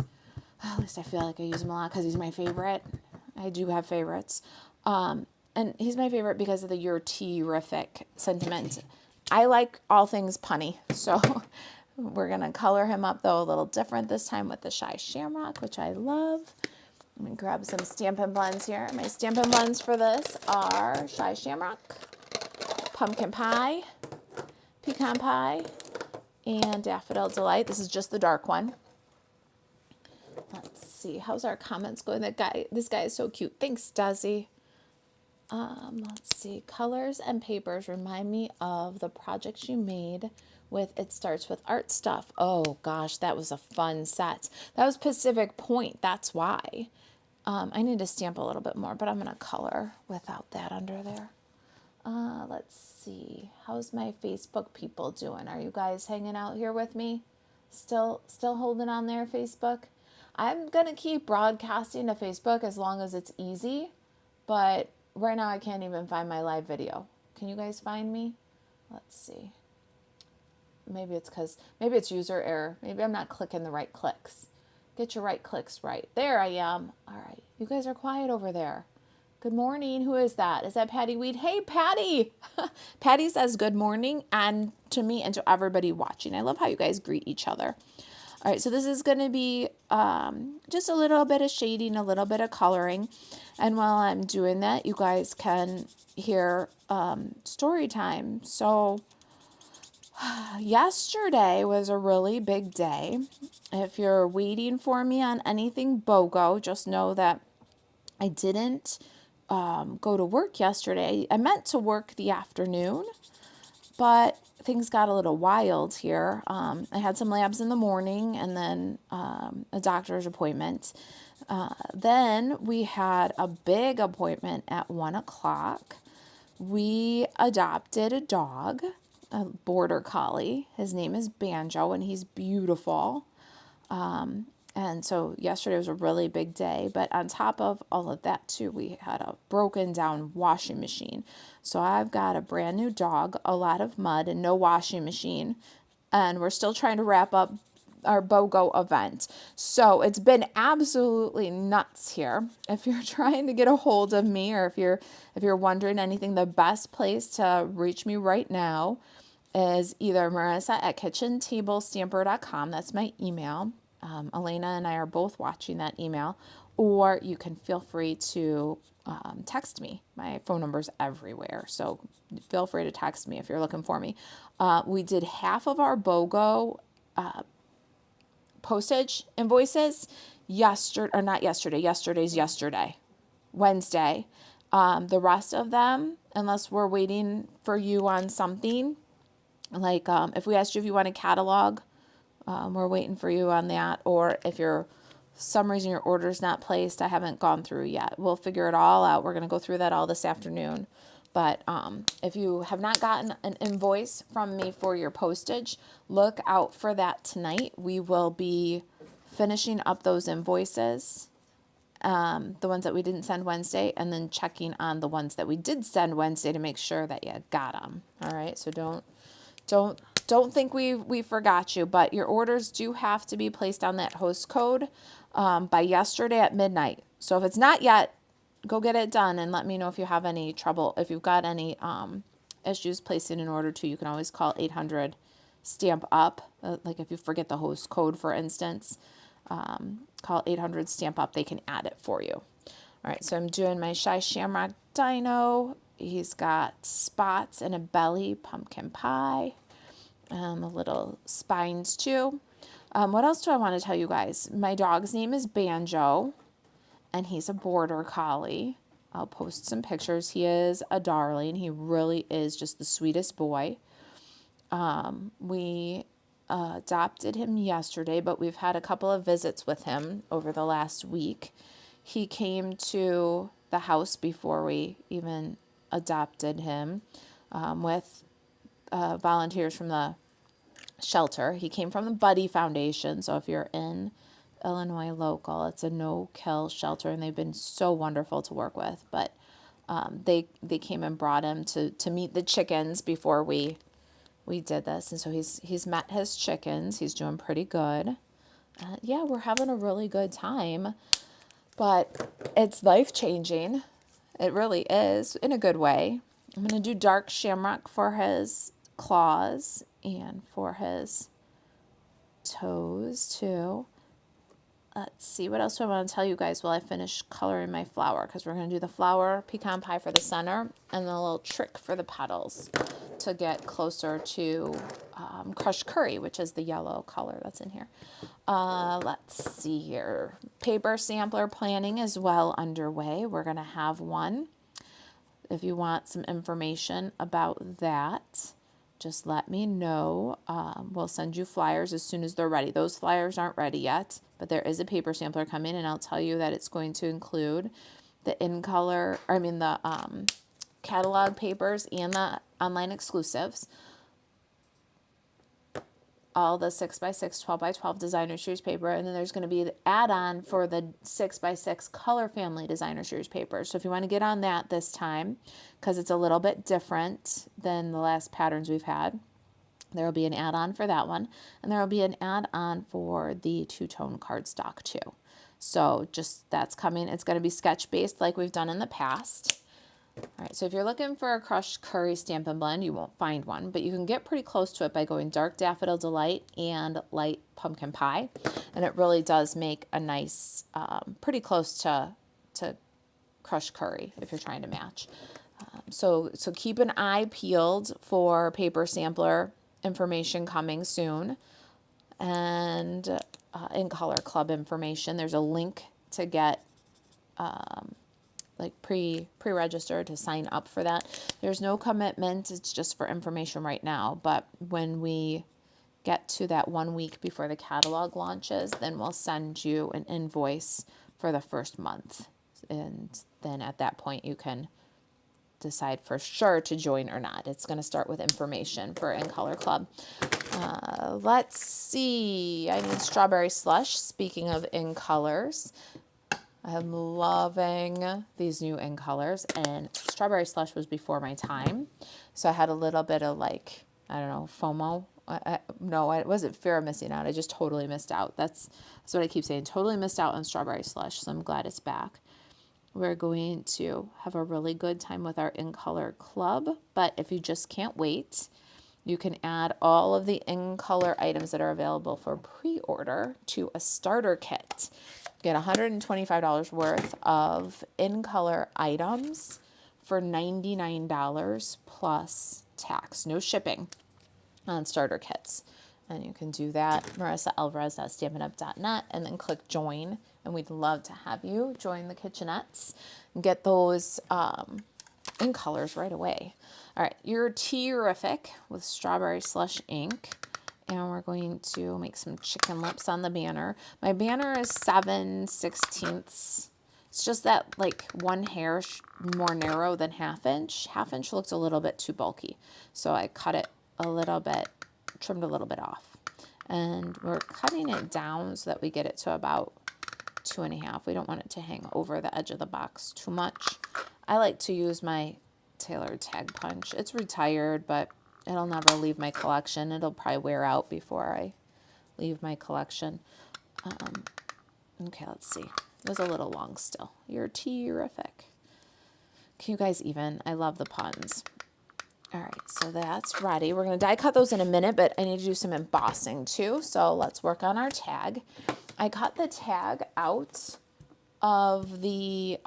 At least I feel like I use him a lot because he's my favorite. I I do have favorites. And he's my favorite because of the your terrific sentiment. I like all things punny, so we're going to color him up, though, a little different this time with the Shy Shamrock, which I love. Let me grab some Stampin' blends here. My Stampin' blends for this are Shy Shamrock, Pumpkin Pie, Pecan Pie, and Daffodil Delight. This is just the dark one. Let's see. How's our comments going? This guy is so cute. Thanks, Desi. Let's see. Colors and papers remind me of the projects you made with It Starts With Art Stuff. Oh, gosh, that was a fun set. That was Pacific Point. That's why. I need to stamp a little bit more, but I'm going to color without that under there. Let's see. How's my Facebook people doing? Are you guys hanging out here with me? Still holding on there, Facebook? I'm going to keep broadcasting to Facebook as long as it's easy, but right now I can't even find my live video. Can you guys find me? Let's see. Maybe it's user error. Maybe I'm not clicking the right clicks. Get your right clicks right. There I am. All right. You guys are quiet over there. Good morning. Who is that? Is that Patty Weed? Hey, Patty. Patty says good morning, and to me and to everybody watching. I love how you guys greet each other. All right, so this is going to be just a little bit of shading, a little bit of coloring. And while I'm doing that, you guys can hear story time. So yesterday was a really big day. If you're waiting for me on anything BOGO, just know that I didn't go to work yesterday. I meant to work the afternoon, but things got a little wild here. I had some labs in the morning and then a doctor's appointment. Then we had a big appointment at 1 o'clock. We adopted a dog, a border collie. His name is Banjo, and he's beautiful. And so yesterday was a really big day, but on top of all of that too, we had a broken down washing machine. So I've got a brand new dog, a lot of mud, and no washing machine. And we're still trying to wrap up our BOGO event. So it's been absolutely nuts here. If you're trying to get a hold of me, or if you're wondering anything, the best place to reach me right now is either Marisa at kitchentablestamper.com. That's my email. Elena and I are both watching that email, or you can feel free to text me. My phone number's everywhere, so feel free to text me if you're looking for me. We did half of our BOGO postage invoices yesterday's yesterday, Wednesday. The rest of them, unless we're waiting for you on something, like if we asked you if you want a catalog, we're waiting for you on that. Or if for some reason your order's not placed, I haven't gone through yet. We'll figure it all out. We're going to go through that all this afternoon. But if you have not gotten an invoice from me for your postage, look out for that tonight. We will be finishing up those invoices, the ones that we didn't send Wednesday, and then checking on the ones that we did send Wednesday to make sure that you got them. All right, so don't think we forgot you, but your orders do have to be placed on that host code by yesterday at midnight. So if it's not yet, go get it done and let me know if you have any trouble. If you've got any issues placing an order too, you can always call 800 Stamp Up. Like if you forget the host code, for instance, call 800 Stamp Up. They can add it for you. All right, so I'm doing my Shy Shamrock Dino. He's got spots and a belly, pumpkin pie. The little spines too. What else do I want to tell you guys? My dog's name is Banjo, and he's a border collie. I'll post some pictures. He is a darling. He really is just the sweetest boy. We adopted him yesterday, but we've had a couple of visits with him over the last week. He came to the house before we even adopted him with volunteers from the shelter. He came from the Buddy Foundation, so if you're in Illinois local, it's a no-kill shelter, and they've been so wonderful to work with. But they came and brought him to meet the chickens before we did this, and so he's met his chickens. He's doing pretty good. Yeah, we're having a really good time. but it's life-changing. It really is, in a good way. I'm going to do dark shamrock for his claws and for his toes too. Let's see, what else do I want to tell you guys while I finish coloring my flower? Because we're going to do the flower pecan pie for the center and the little trick for the petals to get closer to crushed curry, which is the yellow color that's in here. Let's see here. Paper sampler planning is well underway. We're going to have one. If you want some information about that, just let me know. We'll send you flyers as soon as they're ready. Those flyers aren't ready yet, but there is a paper sampler coming, and I'll tell you that it's going to include the the catalog papers and the online exclusives, all the 6x6, 12x12 designer series paper, and then there's going to be the add-on for the 6x6 color family designer series paper. So if you want to get on that this time, because it's a little bit different than the last patterns we've had, there will be an add-on for that one, and there will be an add-on for the two-tone cardstock too. So just that's coming. It's going to be sketch-based like we've done in the past. All right, so if you're looking for a crushed curry Stampin' Blend, you won't find one, but you can get pretty close to it by going Dark Daffodil Delight and Light Pumpkin Pie, and it really does make a nice, pretty close to crushed curry if you're trying to match. So keep an eye peeled for paper sampler information coming soon, and in Color Club information. There's a link to get like pre-register to sign up for that. There's no commitment. It's just for information right now. But when we get to that 1 week before the catalog launches, then we'll send you an invoice for the first month. And then at that point, you can decide for sure to join or not. It's going to start with information for In Color Club. Let's see. I need Strawberry Slush. Speaking of In Colors, I'm loving these new In Colors, and Strawberry Slush was before my time, so I had a little bit of like, I don't know, FOMO. No, it wasn't fear of missing out. I just totally missed out. That's what I keep saying. Totally missed out on Strawberry Slush, so I'm glad it's back. We're going to have a really good time with our In Color Club, but if you just can't wait, you can add all of the In Color items that are available for pre-order to a starter kit. Get $125 worth of In Color items for $99 plus tax. No shipping on starter kits. And you can do that, Marisa Alvarez.stampinup.net, and then click join. And we'd love to have you join the kitchenettes and get those In Colors right away. All right, you're terrific with Strawberry Slush ink. And we're going to make some chicken lips on the banner. My banner is 7/16. It's just that like one hair more narrow than ½ inch. ½ inch looked a little bit too bulky. So I cut it a little bit, trimmed a little bit off. And we're cutting it down so that we get it to about 2½. We don't want it to hang over the edge of the box too much. I like to use my tailored tag punch. It's retired, but it'll never leave my collection. It'll probably wear out before I leave my collection. Okay, let's see. It was a little long still. You're terrific. Can you guys even? I love the puns. All right, so that's ready. We're going to die cut those in a minute, but I need to do some embossing too. So let's work on our tag. I cut the tag out of the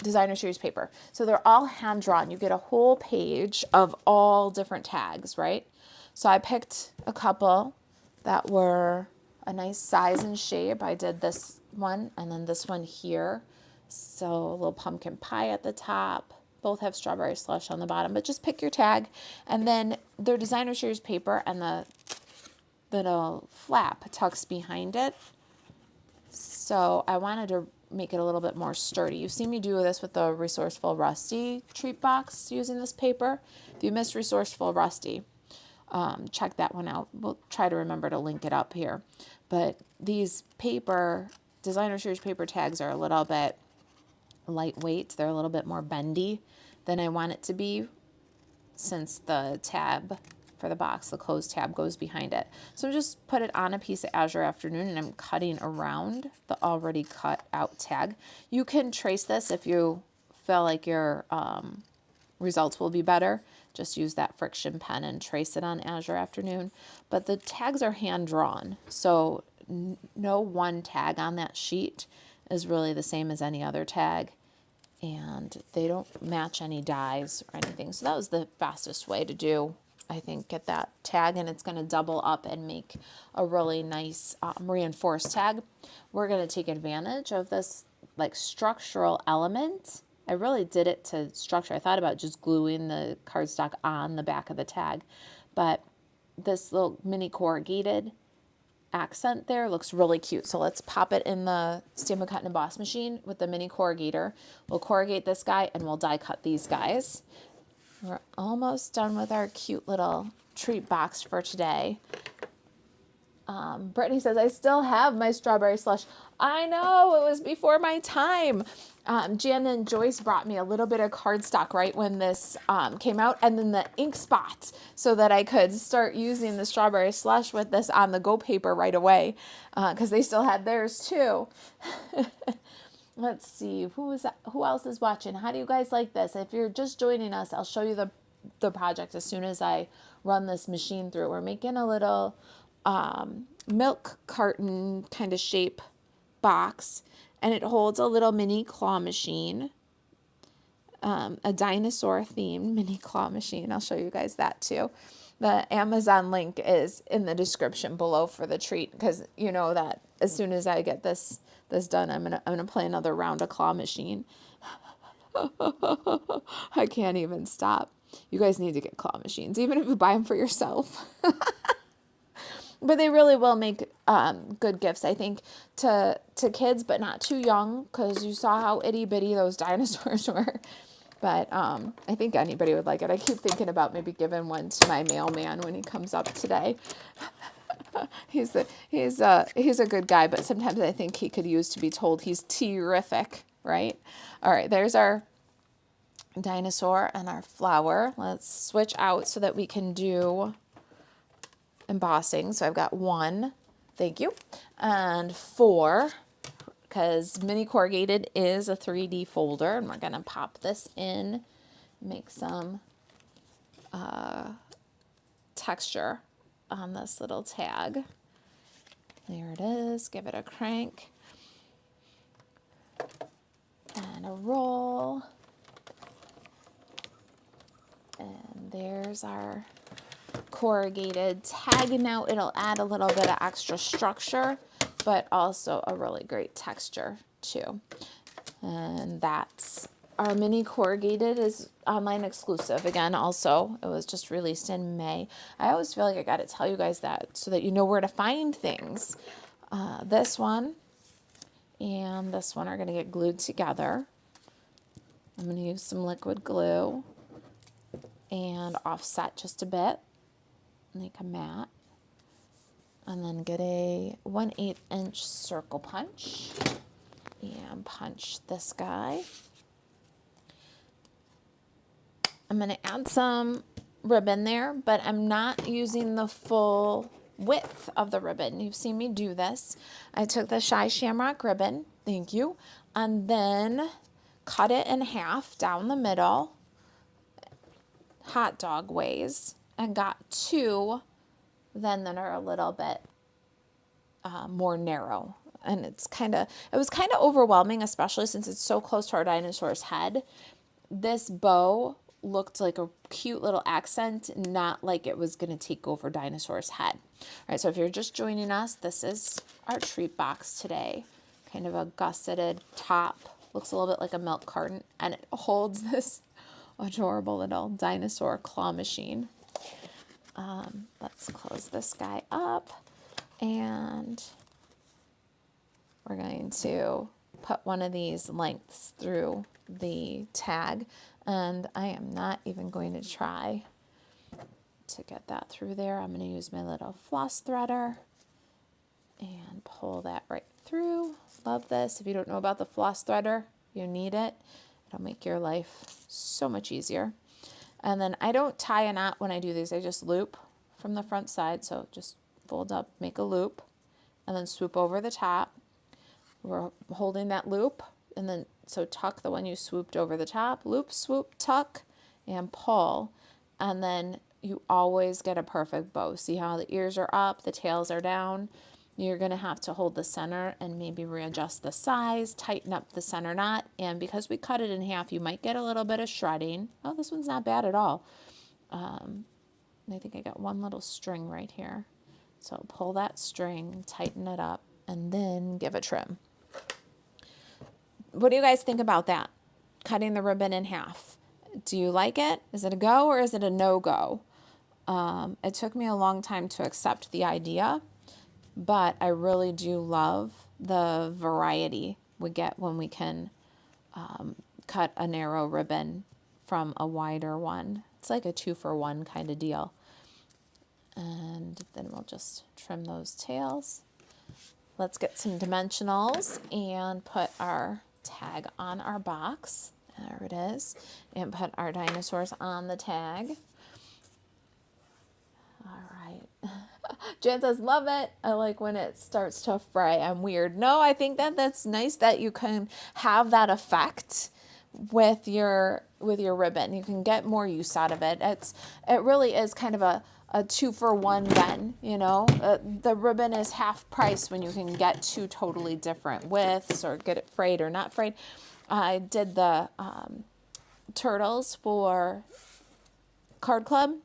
designer series paper. So they're all hand drawn. You get a whole page of all different tags, right? So I picked a couple that were a nice size and shape. I did this one and then this one here. So a little pumpkin pie at the top. Both have Strawberry Slush on the bottom, but just pick your tag. And then their designer series paper and the little flap tucks behind it. So I wanted to make it a little bit more sturdy. You've seen me do this with the Resourceful Rusty treat box using this paper. If you missed Resourceful Rusty, check that one out. We'll try to remember to link it up here. But these paper, designer series paper tags are a little bit lightweight. They're a little bit more bendy than I want it to be, since the tab for the box. The closed tab goes behind it. So just put it on a piece of Azure Afternoon, and I'm cutting around the already cut out tag. You can trace this if you feel like your results will be better. Just use that friction pen and trace it on Azure Afternoon. But the tags are hand drawn, so no one tag on that sheet is really the same as any other tag, and they don't match any dies or anything. So that was the fastest way to do, I think, get that tag, and it's going to double up and make a really nice reinforced tag. We're going to take advantage of this like structural element. I really did it to structure. I thought about just gluing the cardstock on the back of the tag, but this little mini corrugated accent there looks really cute. So let's pop it in the Stampin' Cut and Emboss machine with the mini corrugator. We'll corrugate this guy and we'll die cut these guys. We're almost done with our cute little treat box for today. Brittany says, I still have my strawberry slush. I know, it was before my time. Jan and Joyce brought me a little bit of cardstock right when this came out, and then the ink spots so that I could start using the strawberry slush with this on the go paper right away, because they still had theirs too. Let's see, who else is watching? How do you guys like this? If you're just joining us, I'll show you the project as soon as I run this machine through. We're making a little milk carton kind of shape box, and it holds a little mini claw machine, a dinosaur themed mini claw machine. I'll show you guys that too. The Amazon link is in the description below for the treat, because you know that as soon as I get this done, I'm gonna play another round of claw machine. I can't even stop. You guys need to get claw machines, even if you buy them for yourself. But they really will make good gifts, I think, to kids, but not too young, because you saw how itty bitty those dinosaurs were. But I think anybody would like it. I keep thinking about maybe giving one to my mailman when he comes up today. He's a good guy, but sometimes I think he could use to be told he's terrific, right? All right, there's our dinosaur and our flower. Let's switch out so that we can do embossing. So I've got 1, thank you, and 4, because mini corrugated is a 3D folder, and we're going to pop this in, make some texture on this little tag. There it is. Give it a crank and a roll, and there's our corrugated tag. Now it'll add a little bit of extra structure, but also a really great texture too. And that's our mini corrugated, is online exclusive. Again, also, it was just released in May. I always feel like I got to tell you guys that so that you know where to find things. This one and this one are going to get glued together. I'm going to use some liquid glue and offset just a bit, make a mat, and then get a 1/8 inch circle punch and punch this guy. I'm going to add some ribbon there, but I'm not using the full width of the ribbon. You've seen me do this. I took the Shy Shamrock ribbon, thank you, and then cut it in half down the middle, hot dog ways, and got 2 then that are a little bit more narrow. And it was kind of overwhelming, especially since it's so close to our dinosaur's head. This bow looked like a cute little accent, not like it was going to take over dinosaur's head. All right, so if you're just joining us, this is our treat box today. Kind of a gusseted top, looks a little bit like a milk carton, and it holds this adorable little dinosaur claw machine. Let's close this guy up, and we're going to put one of these lengths through the tag, and I am not even going to try to get that through there. I'm going to use my little floss threader and pull that right through. Love this. If you don't know about the floss threader, you need it. It'll make your life so much easier. And then I don't tie a knot when I do these. I just loop from the front side. So just fold up, make a loop, and then swoop over the top. We're holding that loop, and then so tuck the one you swooped over the top, loop, swoop, tuck, and pull. And then you always get a perfect bow. See how the ears are up, the tails are down. You're going to have to hold the center and maybe readjust the size, tighten up the center knot. And because we cut it in half, you might get a little bit of shredding. Oh, this one's not bad at all. I think I got one little string right here. So pull that string, tighten it up, and then give a trim. What do you guys think about that? Cutting the ribbon in half. Do you like it? Is it a go or is it a no-go? It took me a long time to accept the idea, but I really do love the variety we get when we can cut a narrow ribbon from a wider one. It's like a 2-for-1 kind of deal. And then we'll just trim those tails. Let's get some dimensionals and put our tag on our box. There it is. And put our dinosaurs on the tag. All right. Jan says, love it. I like when it starts to fray. I'm weird. No, I think that's nice that you can have that effect with your ribbon. You can get more use out of it. It really is kind of a 2-for-1 then, you know. The ribbon is half price when you can get two totally different widths or get it frayed or not frayed. I did the turtles for Card Club, and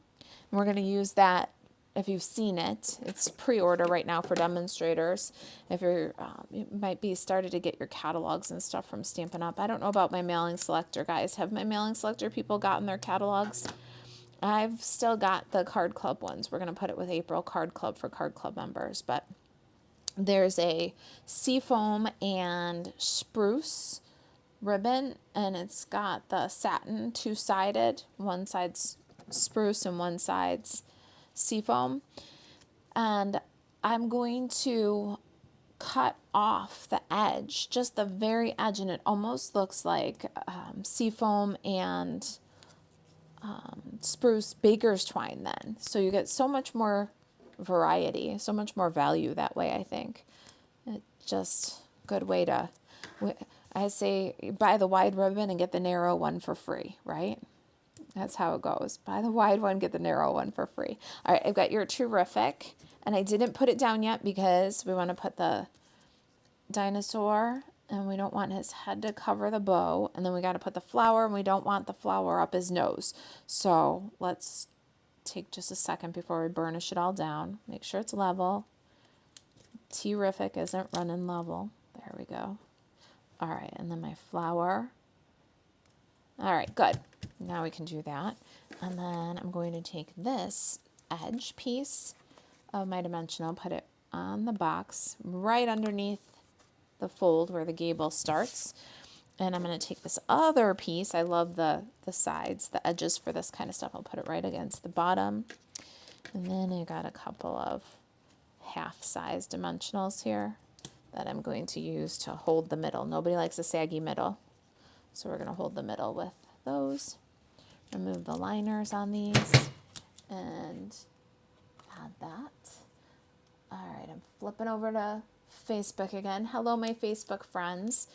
we're going to use that. If you've seen it, it's pre-order right now for demonstrators. If you're, you might be started to get your catalogs and stuff from Stampin' Up. I don't know about my mailing selector, guys. Have my mailing selector people gotten their catalogs? I've still got the Card Club ones. We're going to put it with April Card Club for Card Club members. But there's a seafoam and spruce ribbon, and it's got the satin two-sided. One side's spruce and one side's seafoam. And I'm going to cut off the edge, just the very edge, and it almost looks like seafoam and spruce baker's twine then. So you get so much more variety, so much more value that way, I think. It's just a good way to, I say, buy the wide ribbon and get the narrow one for free, right? That's how it goes. Buy the wide one, get the narrow one for free. All right, I've got your terrific, and I didn't put it down yet because we want to put the dinosaur, and we don't want his head to cover the bow, and then we got to put the flower, and we don't want the flower up his nose. So let's take just a second before we burnish it all down. Make sure it's level. Terrific isn't running level. There we go. All right, and then my flower. All right, good. Now we can do that. And then I'm going to take this edge piece of my dimensional, put it on the box right underneath the fold where the gable starts. And I'm going to take this other piece. I love the sides, the edges for this kind of stuff. I'll put it right against the bottom. And then I got a couple of half-size dimensionals here that I'm going to use to hold the middle. Nobody likes a saggy middle. So we're going to hold the middle with those. Remove the liners on these and add that. All right, I'm flipping over to Facebook again. Hello, my Facebook friends.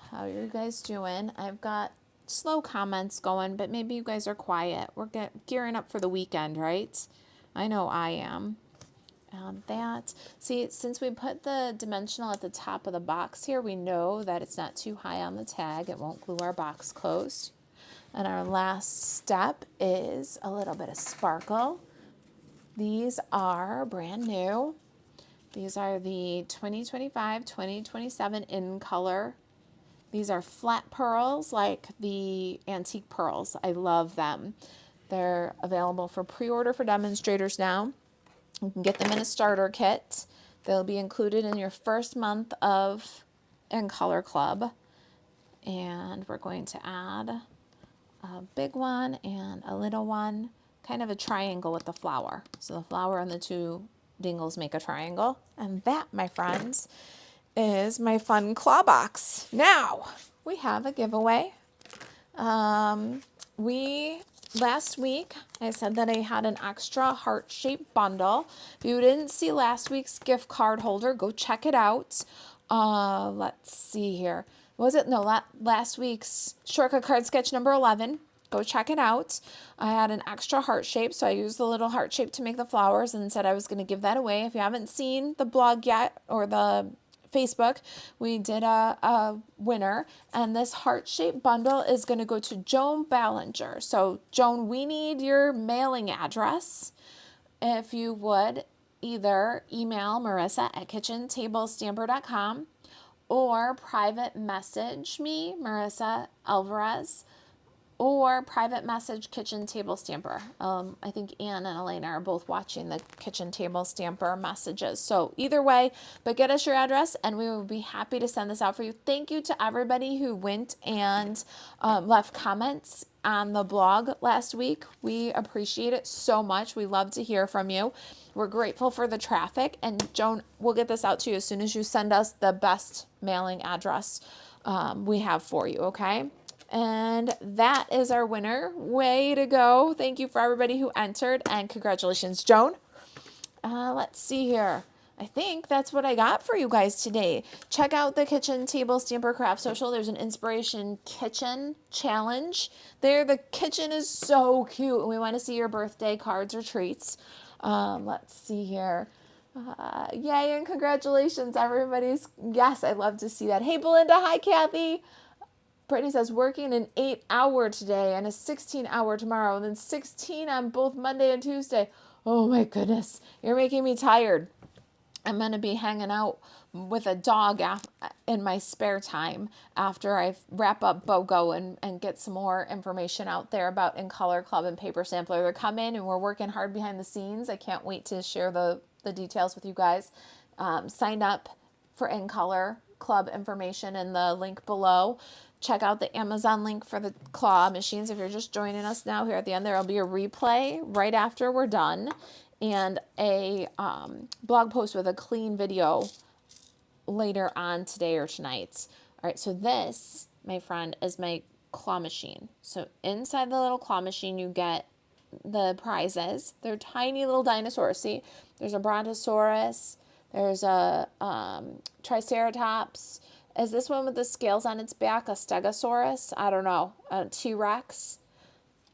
How are you guys doing? I've got slow comments going, but maybe you guys are quiet. We're gearing up for the weekend, right? I know I am. That. See, since we put the dimensional at the top of the box here, we know that it's not too high on the tag. It won't glue our box closed. And our last step is a little bit of sparkle. These are brand new. These are the 2025-2027 in color. These are flat pearls like the antique pearls. I love them. They're available for pre-order for demonstrators now. You can get them in a starter kit. They'll be included in your first month of In Color Club. And we're going to add a big one and a little one, kind of a triangle with the flower. So the flower and the two dingles make a triangle. And that, my friends, is my fun claw box. Now, we have a giveaway. We last week I said that I had an extra heart-shaped bundle. If you didn't see last week's gift card holder, go check it out. Let's see here. Was it? No, last week's shortcut card sketch number 11. Go check it out. I had an extra heart shape, so I used the little heart shape to make the flowers and said I was going to give that away. If you haven't seen the blog yet or the Facebook, we did a winner, and this heart-shaped bundle is going to go to Joan Ballinger. So, Joan, we need your mailing address. If you would, either email Marisa at kitchentablestamper.com or private message me, Marisa Alvarez, or private message Kitchen Table Stamper. I think Ann and Elena are both watching the Kitchen Table Stamper messages. So either way, but get us your address and we will be happy to send this out for you. Thank you to everybody who went and left comments on the blog last week. We appreciate it so much. We love to hear from you. We're grateful for the traffic. And Joan, we'll get this out to you as soon as you send us the best mailing address we have for you, okay? And that is our winner. Way to go. Thank you for everybody who entered, and congratulations, Joan. Let's see here. I think that's what I got for you guys today. Check out the Kitchen Table Stamper Craft Social. There's an Inspiration Kitchen Challenge there. The kitchen is so cute, and we want to see your birthday cards or treats. Let's see here. Yay, and congratulations, everybody's. Yes, I love to see that. Hey, Belinda. Hi, Kathy. Brittany says, working an 8-hour today and a 16-hour tomorrow, and then 16 on both Monday and Tuesday. Oh my goodness, you're making me tired. I'm going to be hanging out with a dog in my spare time after I wrap up BOGO and get some more information out there about In Color Club and Paper Sampler. They're coming and we're working hard behind the scenes. I can't wait to share the details with you guys. Sign up for In Color Club information in the link below. Check out the Amazon link for the claw machines. If you're just joining us now, here at the end, there will be a replay right after we're done and a blog post with a clean video later on today or tonight. All right, so this, my friend, is my claw machine. So inside the little claw machine, you get the prizes. They're tiny little dinosaurs. See, there's a Brontosaurus. There's a Triceratops. Is this one with the scales on its back a Stegosaurus? I don't know. A T-Rex.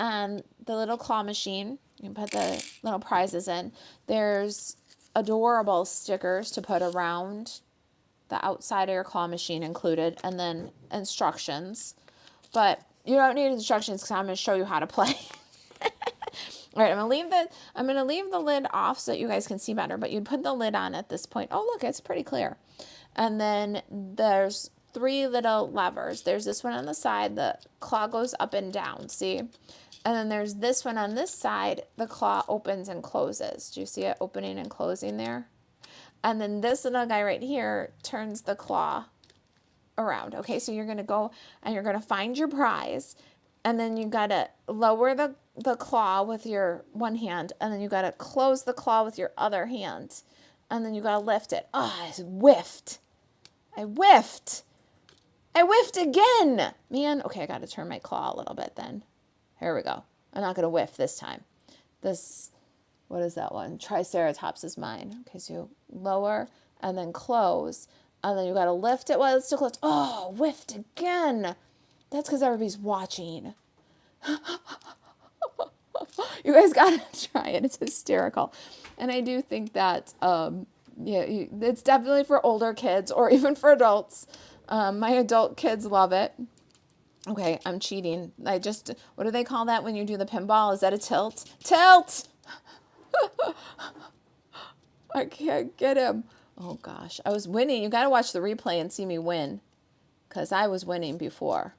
And the little claw machine. You can put the little prizes in. There's adorable stickers to put around the outside of your claw machine included. And then instructions. But you don't need instructions because I'm going to show you how to play. All right, I'm gonna leave the lid off so that you guys can see better, but you'd put the lid on at this point. Oh, look, it's pretty clear. And then there's 3 little levers. There's this one on the side, the claw goes up and down, see? And then there's this one on this side, the claw opens and closes. Do you see it opening and closing there? And then this little guy right here turns the claw around. Okay, so you're gonna go and you're gonna find your prize, and then you gotta lower the claw with your one hand, and then you gotta close the claw with your other hand, and then you gotta lift it. Oh, I whiffed. I whiffed again, man. Okay, I gotta turn my claw a little bit then. Here we go. I'm not gonna whiff this time. What is that one? Triceratops is mine. Okay, so you lower and then close, and then you gotta lift it while it's still closed. Oh, whiffed again. That's because everybody's watching. You guys gotta try it. It's hysterical. And I do think that, it's definitely for older kids or even for adults. My adult kids love it. Okay, I'm cheating. What do they call that when you do the pinball? Is that a tilt? Tilt! I can't get him. Oh gosh, I was winning. You gotta watch the replay and see me win. Because I was winning before.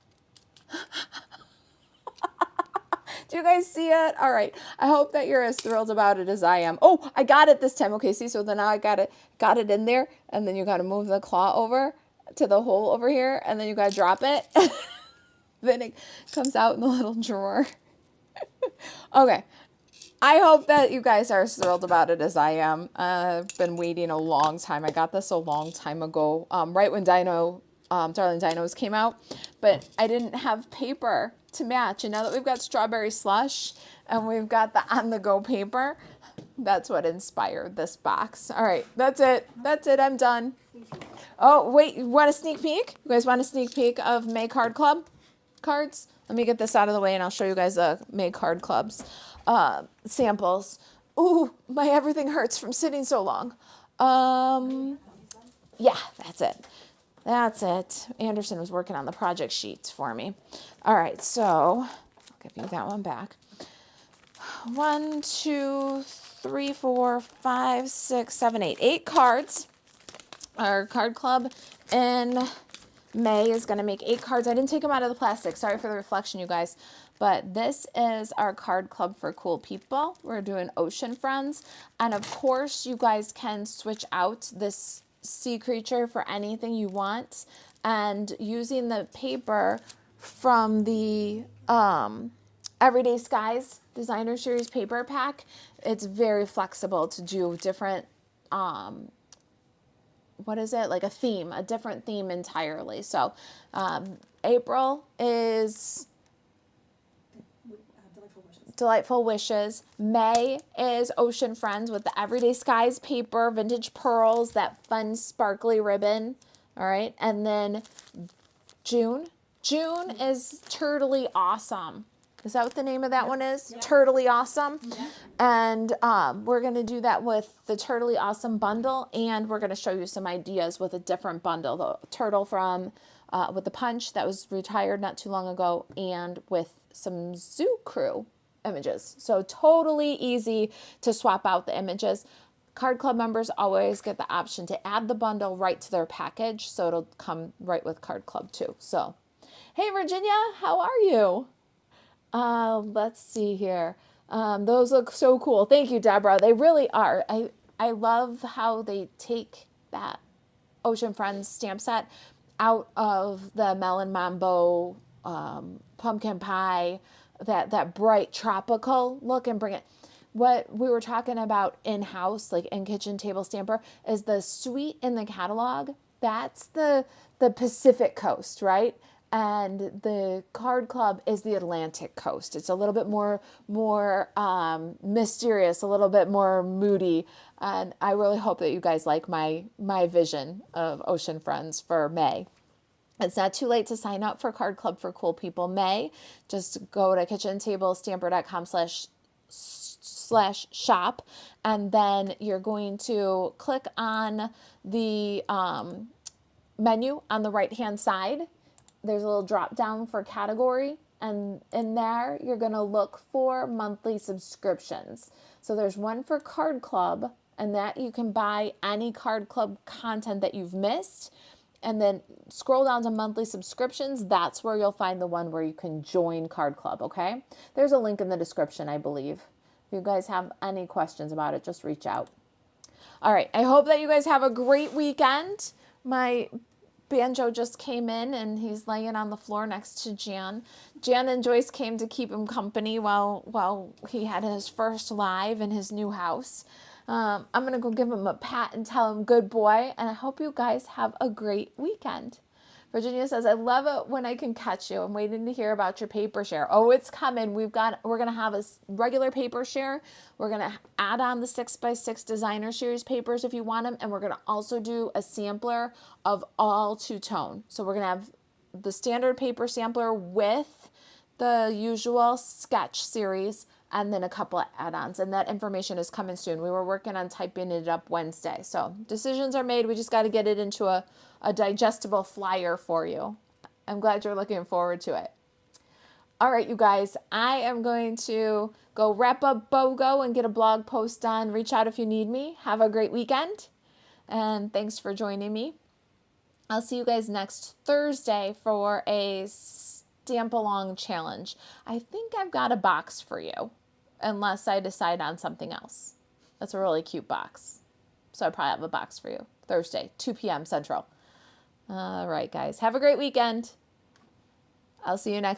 Do you guys see it? All right. I hope that you're as thrilled about it as I am. Oh, I got it this time. Okay, see, so then now I got it in there, and then you got to move the claw over to the hole over here, and then you got to drop it. Then it comes out in the little drawer. Okay. I hope that you guys are as thrilled about it as I am. I've been waiting a long time. I got this a long time ago, right when Dino Darling Dinos came out, but I didn't have paper to match. And now that we've got strawberry slush and we've got the on-the-go paper, that's what inspired this box. All right, that's it. That's it. I'm done. Oh, wait, you want a sneak peek? You guys want a sneak peek of May Card Club cards? Let me get this out of the way and I'll show you guys the May Card Club's samples. Ooh, my everything hurts from sitting so long. Yeah, that's it. That's it. Anderson was working on the project sheets for me. All right, so I'll give you that one back. 1, 2, 3, 4, 5, 6, 7, 8. 8 cards. Our card club in May is going to make 8 cards. I didn't take them out of the plastic. Sorry for the reflection, you guys. But this is our card club for cool people. We're doing Ocean Friends. And of course, you guys can switch out this sea creature for anything you want. And using the paper from the Everyday Skies Designer Series paper pack, it's very flexible to do different, what is it? Like a theme, a different theme entirely. So April is Delightful Wishes. May is Ocean Friends with the Everyday Skies paper, vintage pearls, that fun sparkly ribbon. All right. And then June is Turtly Awesome. Is that what the name of that one is? Yep. Turtly Awesome. Yep. And we're going to do that with the Turtly Awesome bundle. And we're going to show you some ideas with a different bundle. The turtle from with the punch that was retired not too long ago, and with some Zoo Crew images. So totally easy to swap out the images. Card Club members always get the option to add the bundle right to their package. So it'll come right with Card Club too. So, hey, Virginia, how are you? Let's see here. Those look so cool. Thank you, Deborah. They really are. I love how they take that Ocean Friends stamp set out of the Melon Mambo, pumpkin pie, that bright tropical look, and bring it. What we were talking about in-house, like in Kitchen Table Stamper, is the sweet in the catalog. That's the Pacific Coast, right? And the Card Club is the Atlantic Coast. It's a little bit more mysterious, a little bit more moody. And I really hope that you guys like my vision of Ocean Friends for May. It's not too late to sign up for Card Club for Cool People May. Just go to kitchentablestamper.com/shop, and then you're going to click on the menu on the right hand side. There's a little drop down for category, and in there you're going to look for monthly subscriptions. So there's one for Card Club, and that you can buy any Card Club content that you've missed. And then scroll down to monthly subscriptions. That's where you'll find the one where you can join Card Club, okay? There's a link in the description, I believe. If you guys have any questions about it, just reach out. All right, I hope that you guys have a great weekend. My Banjo just came in and he's laying on the floor next to Jan. Jan and Joyce came to keep him company while he had his first live in his new house. I'm going to go give him a pat and tell him good boy, and I hope you guys have a great weekend. Virginia says, I love it when I can catch you. I'm waiting to hear about your paper share. Oh, it's coming. We're going to have a regular paper share. We're going to add on the 6x6 Designer Series papers if you want them, and we're going to also do a sampler of all two-tone. So we're going to have the standard paper sampler with the usual sketch series, and then a couple of add-ons, and that information is coming soon. We were working on typing it up Wednesday, so decisions are made. We just got to get it into a digestible flyer for you. I'm glad you're looking forward to it. All right, you guys, I am going to go wrap up BOGO and get a blog post done. Reach out if you need me. Have a great weekend, and thanks for joining me. I'll see you guys next Thursday for a Stamp Along challenge. I think I've got a box for you, unless I decide on something else. That's a really cute box. So I probably have a box for you. Thursday, 2 p.m. Central. All right, guys. Have a great weekend. I'll see you next